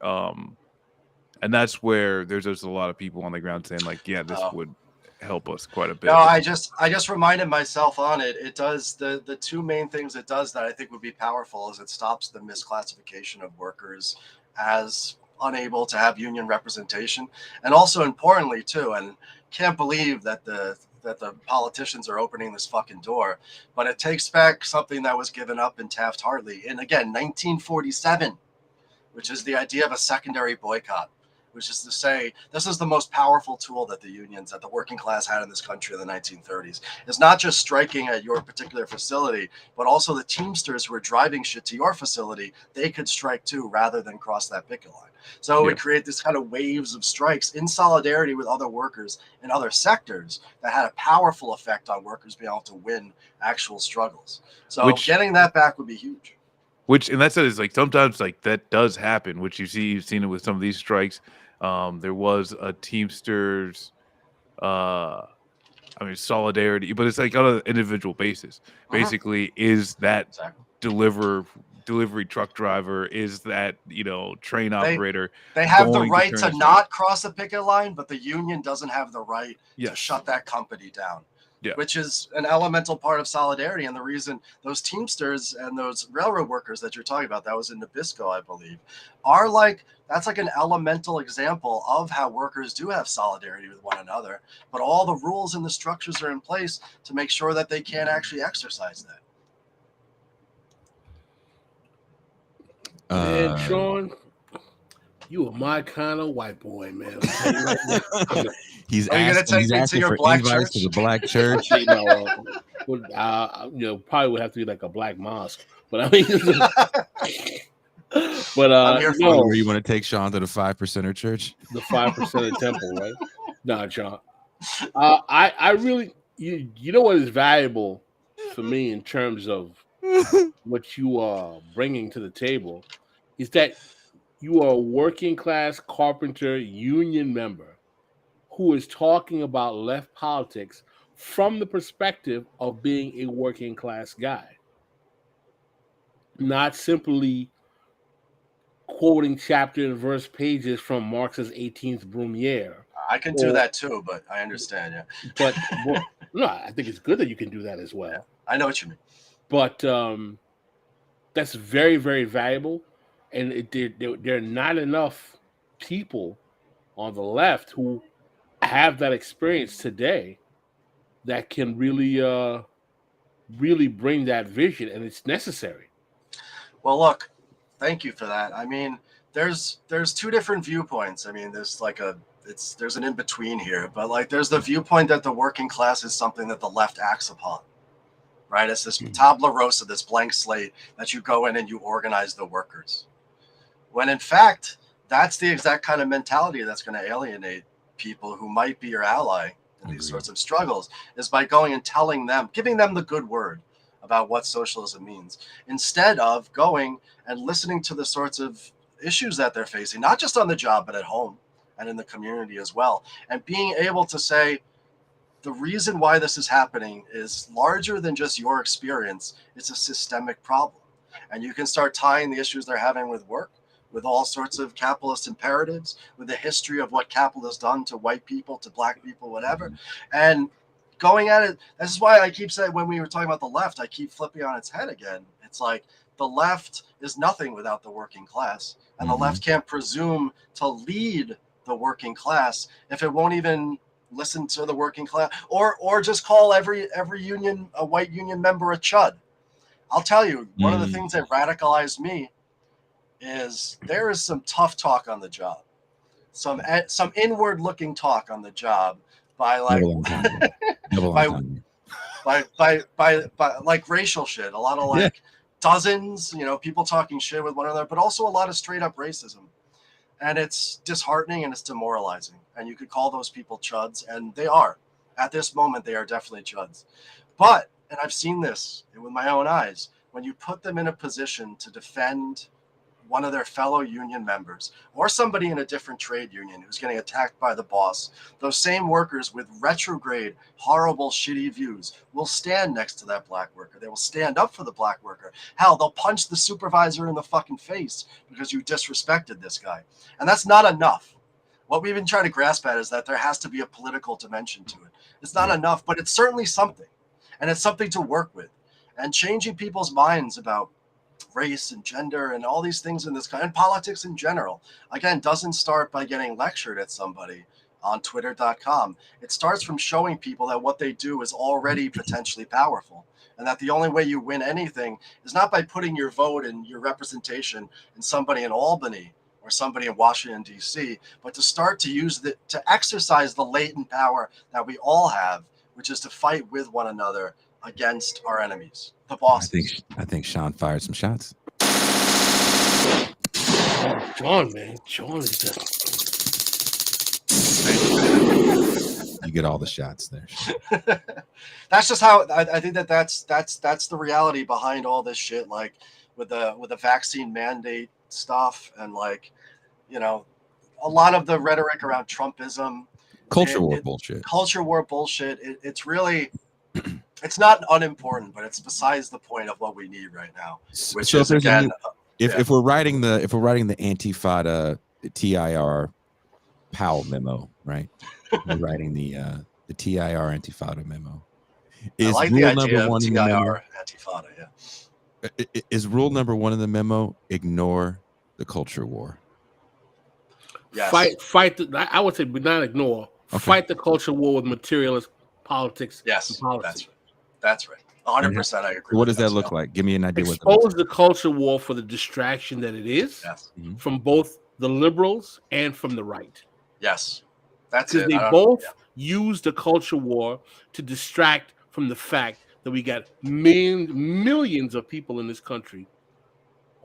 And that's where there's just a lot of people on the ground saying like, yeah, this Oh. would help us quite a bit. No, I just reminded myself on it. It does the two main things it does that I think would be powerful is it stops the misclassification of workers as unable to have union representation, and also importantly too, and can't believe that the politicians are opening this fucking door, but it takes back something that was given up in Taft-Hartley in, again, 1947, which is the idea of a secondary boycott, which is to say this is the most powerful tool that the unions, that the working class had in this country in the 1930s. It's not just striking at your particular facility, but also the Teamsters who are driving shit to your facility, they could strike too rather than cross that picket line. So it would create this kind of waves of strikes in solidarity with other workers in other sectors that had a powerful effect on workers being able to win actual struggles. So getting that back would be huge. Which, and that's it, is like sometimes like that does happen, which you've seen it with some of these strikes. There was a Teamsters, solidarity, but it's like on an individual basis. Basically, is that delivery truck driver, is that, train operator. They have the right to not cross the picket line, but the union doesn't have the right to shut that company down. Yeah. Which is an elemental part of solidarity. And the reason those Teamsters and those railroad workers that you're talking about, that was in Nabisco, I believe, are like, that's like an elemental example of how workers do have solidarity with one another. But all the rules and the structures are in place to make sure that they can't actually exercise that. Man, Sean, you are my kind of white boy, man. He's Are you going to take me to your black church? To the black church. Probably would have to be like a black mosque. But I mean, where you want to take Sean to the 5%er church? The 5%er temple, right? Nah, Sean. I really, you know what is valuable for me in terms of what you are bringing to the table is that you are a working class carpenter union member who is talking about left politics from the perspective of being a working class guy. Not simply quoting chapter and verse pages from Marx's 18th Brumaire. I can do that too, but I understand, yeah. But no, I think it's good that you can do that as well. Yeah, I know what you mean. But that's very, very valuable. And there are not enough people on the left who have that experience today that can really bring that vision, and it's necessary. Well, look, thank you for that. I mean, there's two different viewpoints. I mean, there's an in between here, but like there's the viewpoint that the working class is something that the left acts upon, right? It's this tabula rasa, this blank slate that you go in and you organize the workers. When in fact, that's the exact kind of mentality that's going to alienate people who might be your ally in these sorts of struggles, is by going and telling them, giving them the good word about what socialism means, instead of going and listening to the sorts of issues that they're facing, not just on the job, but at home and in the community as well. And being able to say, the reason why this is happening is larger than just your experience. It's a systemic problem. And you can start tying the issues they're having with work, with all sorts of capitalist imperatives, with the history of what capital has done to white people, to black people, whatever. And going at it, this is why I keep saying, when we were talking about the left, I keep flipping on its head again. It's like the left is nothing without the working class. And the left can't presume to lead the working class if it won't even listen to the working class, or just call every union, a white union member, a chud. I'll tell you, one of the things that radicalized me is there is some tough talk on the job, some inward looking talk on the job by like by like racial shit, a lot of like dozens, people talking shit with one another, but also a lot of straight up racism. And it's disheartening and it's demoralizing. And you could call those people chuds, and they are. At this moment, they are definitely chuds. But, and I've seen this with my own eyes, when you put them in a position to defend one of their fellow union members or somebody in a different trade union who's getting attacked by the boss, those same workers with retrograde, horrible, shitty views will stand next to that black worker. They will stand up for the black worker. Hell, they'll punch the supervisor in the fucking face because you disrespected this guy. And that's not enough. What we've been trying to grasp at is that there has to be a political dimension to it. It's not enough, but it's certainly something. And it's something to work with. And changing people's minds about race and gender and all these things in this kind, and politics in general, again, doesn't start by getting lectured at somebody on twitter.com. It starts from showing people that what they do is already potentially powerful, and that the only way you win anything is not by putting your vote and your representation in somebody in Albany or somebody in Washington, D.C., but to start to use to exercise the latent power that we all have, which is to fight with one another against our enemies, the bosses. I think Sean fired some shots. John, man. John is just... You get all the shots there. That's just how I think that's the reality behind all this shit, like with the vaccine mandate stuff, and like, you know, a lot of the rhetoric around Trumpism, Culture war bullshit. Culture war bullshit. It's really, it's not unimportant, but it's besides the point of what we need right now. Which so is again, if we're writing the Antifada TIR Powell memo, right? We're writing the TIR Antifada memo. I like the idea of TIR Antifada. Yeah. Is rule number one in the memo: ignore the culture war. Yes. Fight. I would say, but not ignore. Okay. Fight the culture war with materialist politics. Yes, and policy. That's right. 100%. I agree. What does that look like? Give me an idea. Expose the culture war for the distraction that it is, yes, from both the liberals and from the right. Yes, that's it. They both use the culture war to distract from the fact that we got millions of people in this country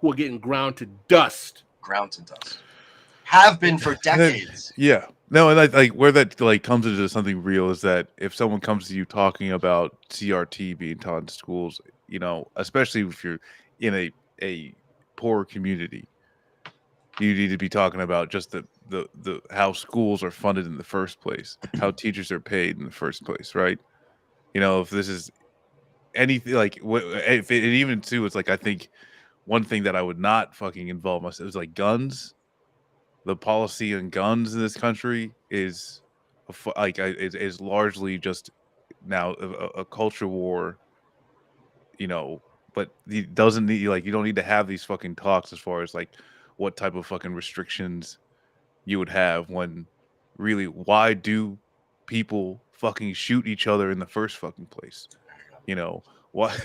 who are getting ground to dust. Have been for decades. Yeah. No, and like where that like comes into something real is that if someone comes to you talking about CRT being taught in schools, you know, especially if you're in a poor community, you need to be talking about just the how schools are funded in the first place, how teachers are paid in the first place, right? You know, if this is anything like if it even too, it's like I think one thing that I would not fucking involve myself is like guns. The policy on guns in this country is largely just now a culture war, you know. But it doesn't need you don't need to have these fucking talks as far as like what type of fucking restrictions you would have when really why do people fucking shoot each other in the first fucking place? You know why?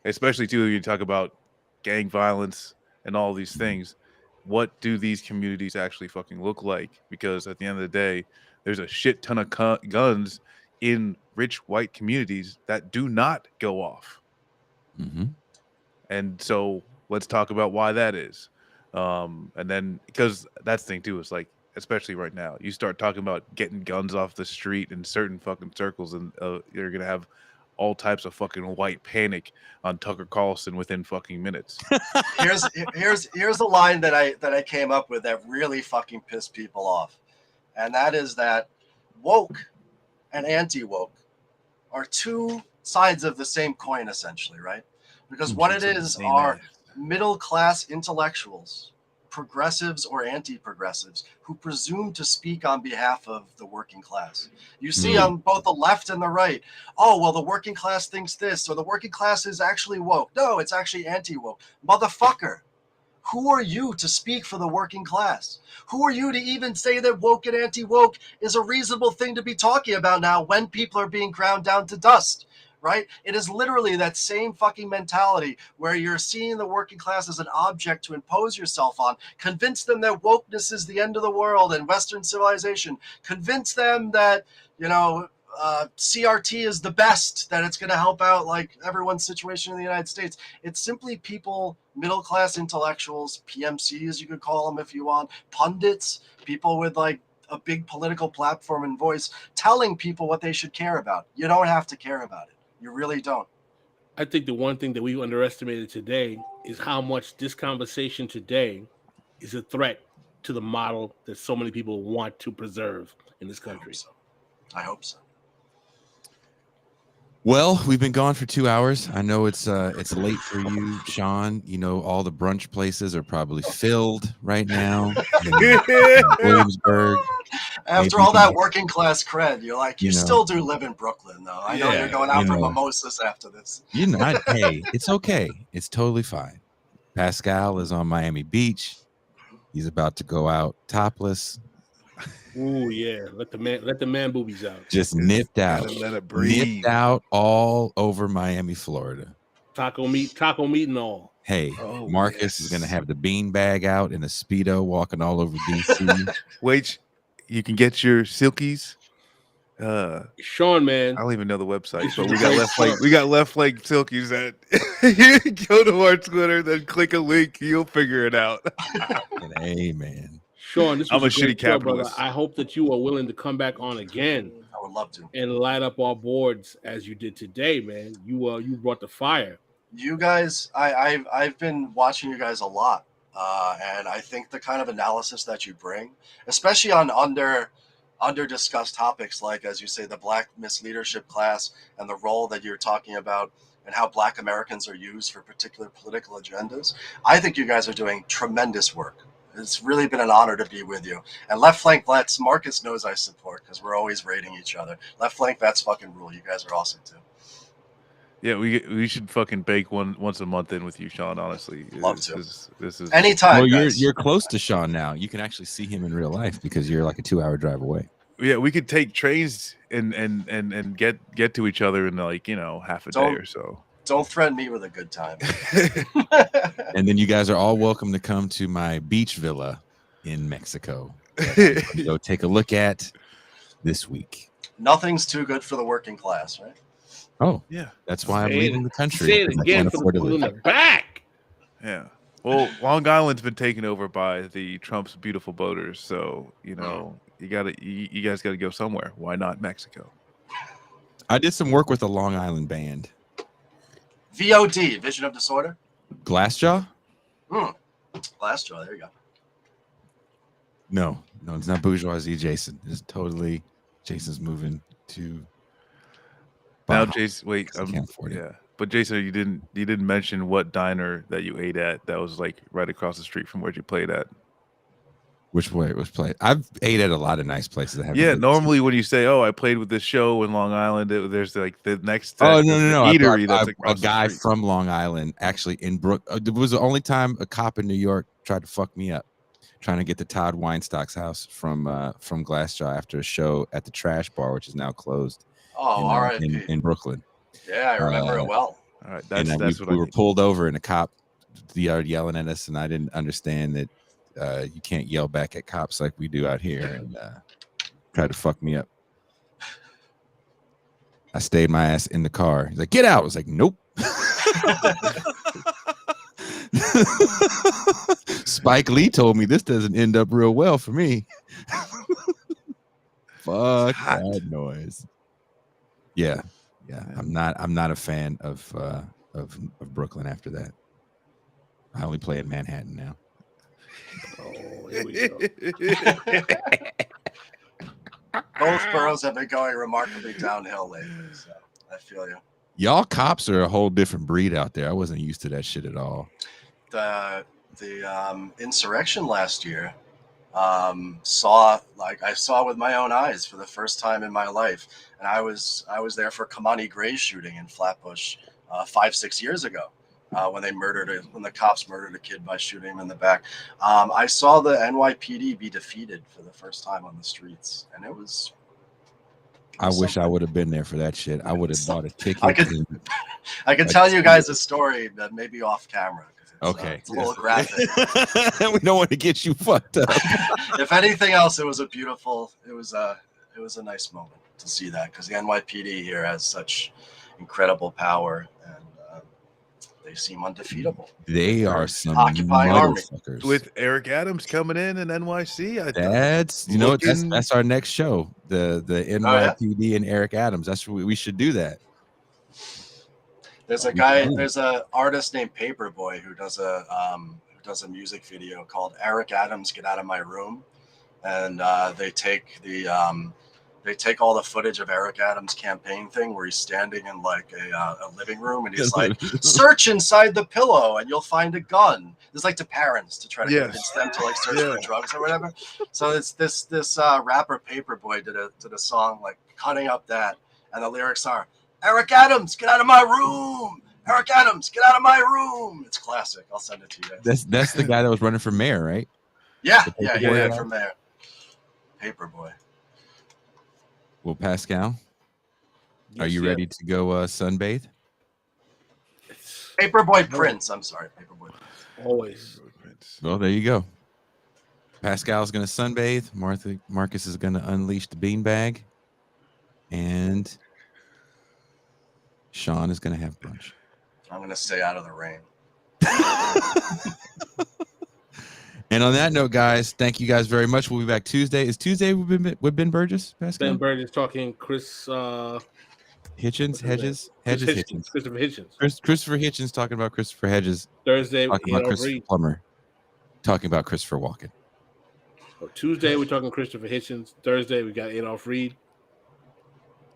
Especially too, you talk about gang violence and all these things. What do these communities actually fucking look like? Because at the end of the day, there's a shit ton of guns in rich white communities that do not go off. Mm-hmm. And so let's talk about why that is. And then because that's the thing too, is like, especially right now, you start talking about getting guns off the street in certain fucking circles, and you're going to have all types of fucking white panic on Tucker Carlson within fucking minutes. Here's the line that I came up with that really fucking pissed people off. And that is that woke and anti-woke are two sides of the same coin, essentially, right? Because what it is are middle-class intellectuals, progressives or anti-progressives, who presume to speak on behalf of the working class. You see on both the left and the right, oh, well, the working class thinks this, or the working class is actually woke. No, it's actually anti-woke. Motherfucker, who are you to speak for the working class? Who are you to even say that woke and anti-woke is a reasonable thing to be talking about now when people are being ground down to dust? Right? It is literally that same fucking mentality where you're seeing the working class as an object to impose yourself on. Convince them that wokeness is the end of the world and Western civilization. Convince them that, you know, CRT is the best, that it's going to help out like everyone's situation in the United States. It's simply people, middle-class intellectuals, PMCs, you could call them if you want, pundits, people with like a big political platform and voice, telling people what they should care about. You don't have to care about it. You really don't. I think the one thing that we underestimated today is how much this conversation today is a threat to the model that so many people want to preserve in this country. I hope so. Well, we've been gone for 2 hours. I know it's late for you, Sean. You know, all the brunch places are probably filled right now in Williamsburg. After maybe, all that working class cred, you're like, you you know, still do live in Brooklyn, though. I know Yeah, you're going out you for know. mimosas after this. Hey, it's okay. It's totally fine. Pascal is on Miami Beach. He's about to go out topless, Ooh, yeah. Let the man boobies out. just Just nipped out, gotta let it breathe. all over Miami, Florida. Taco meat and all. Hey, Oh, Marcus is gonna yes. have the bean bag out in a Speedo, walking all over DC. Wait, you can get your silkies. Sean, man. I don't even know the website, This but was we a got great left leg. start. We got left leg silkies that you go to our Twitter, then click a link, you'll figure it out. And hey, man, Sean, this I'm was a a great shitty show, brother. capitalist. I hope that you are willing to come back on again I would love to. and light up our boards as you did today, man. You brought the fire. You guys, I've been watching you guys a lot, and I think the kind of analysis that you bring, especially on under discussed topics like, as you say, the Black misleadership class and the role that you're talking about and how Black Americans are used for particular political agendas. I think you guys are doing tremendous work. It's really been an honor to be with you. And Left Flank Vets, Marcus knows I support because we're always rating each other. Left Flank Vets fucking rule. You guys are awesome too. Yeah, we should fucking bake once a month in with you, Sean. Honestly, Love this to. is Anytime, well, guys. you're close to Sean now. You can actually see him in real life because you're like a 2-hour drive away. Yeah, we could take trains and get to each other in like half a day or so. Don't threaten me with a good time. And then you guys are all welcome to come to my beach villa in Mexico. Go take a look at this week. Nothing's too good for the working class, right? Oh, Yeah, that's why I'm Say leaving it- the country. Say it because I again can't for the afford to people in live the back. yeah. Well, Long Island's been taken over by the Trump's beautiful boaters, so you guys gotta go somewhere. Why not Mexico? I did some work with a Long Island band. VOD, Vision of Disorder. Glassjaw? Glassjaw, there you go. No, it's not bourgeoisie. Jason. It's totally Jason's moving to. Now, Baja Jason, wait, because I can't afford it. yeah, but Jason, you didn't mention what diner that you ate at that was like right across the street from where you played at. Which place? I've ate at a lot of nice places. I haven't Yeah, been normally when you say, "Oh, I played with this show in Long Island," there's like the next. Oh, there's no. the eatery that's A across the guy street. from Long Island, actually in Brook. It was the only time a cop in New York tried to fuck me up, trying to get to Todd Weinstock's house from Glassjaw after a show at the Trash Bar, which is now closed. Oh, R.I.P. in Brooklyn. Yeah, I remember it well. All right, that's what we I were need. pulled over, and a cop started yelling at us, and I didn't understand that you can't yell back at cops like we do out here, and tried to fuck me up. I stayed my ass in the car. He's like, "Get out!" I was like, "Nope." Spike Lee told me this doesn't end up real well for me. Fuck that noise. Yeah. I'm not a fan of Brooklyn after that. I only play in Manhattan now. Oh, here we go. Both boroughs have been going remarkably downhill lately, so I feel you. Y'all cops are a whole different breed out there. I wasn't used to that shit at all. The insurrection last year, I saw with my own eyes for the first time in my life, and I was there for Kamani Gray's shooting in Flatbush 5-6 years ago. When the cops murdered a kid by shooting him in the back. I saw the NYPD be defeated for the first time on the streets, and it was I wish I would have been there for that shit. I would have bought a ticket. I could tell you guys a story that may be off camera. It's a little graphic. We don't want to get you fucked up. If anything else, it was a nice moment to see that, because the NYPD here has such incredible power, and they seem undefeatable. They are some occupying army. With Eric Adams coming in NYC, that's our next show. The NYPD and Eric Adams. That's what we should do that. There's an artist named Paperboy who does a music video called Eric Adams Get Out of My Room, and they take the they take all the footage of Eric Adams' campaign thing where he's standing in like a living room and he's like, search inside the pillow and you'll find a gun. It's like to parents to try to convince them to like search for drugs or whatever. So it's this rapper Paperboy did a song like cutting up that, and the lyrics are, Eric Adams, get out of my room. Eric Adams, get out of my room. It's classic. I'll send it to you guys. That's the guy that was running for mayor, right? Yeah, from there. Paperboy. Well, Pascal, are you ready to go sunbathe? Paperboy Prince. I'm sorry, Paperboy. Always. Well, there you go. Pascal's going to sunbathe. Marcus is going to unleash the beanbag. And Sean is going to have brunch. I'm going to stay out of the rain. And on that note, guys, thank you guys very much. We'll be back Tuesday. Is Tuesday with Ben Burgess, Pascal? Ben Burgess talking Chris Hitchens. Christopher Hitchens. Christopher Hitchens talking about Christopher Hedges. Thursday, talking about Christopher Plummer. Talking about Christopher Walken. So Tuesday, we're talking Christopher Hitchens. Thursday, we got Adolph Reed.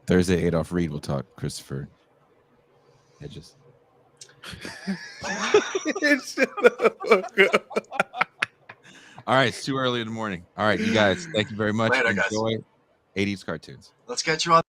Thursday, Adolph Reed will talk Christopher Hedges. All right, it's too early in the morning. All right, you guys, thank you very much. Later, Enjoy guys. 80s cartoons. Let's get you on.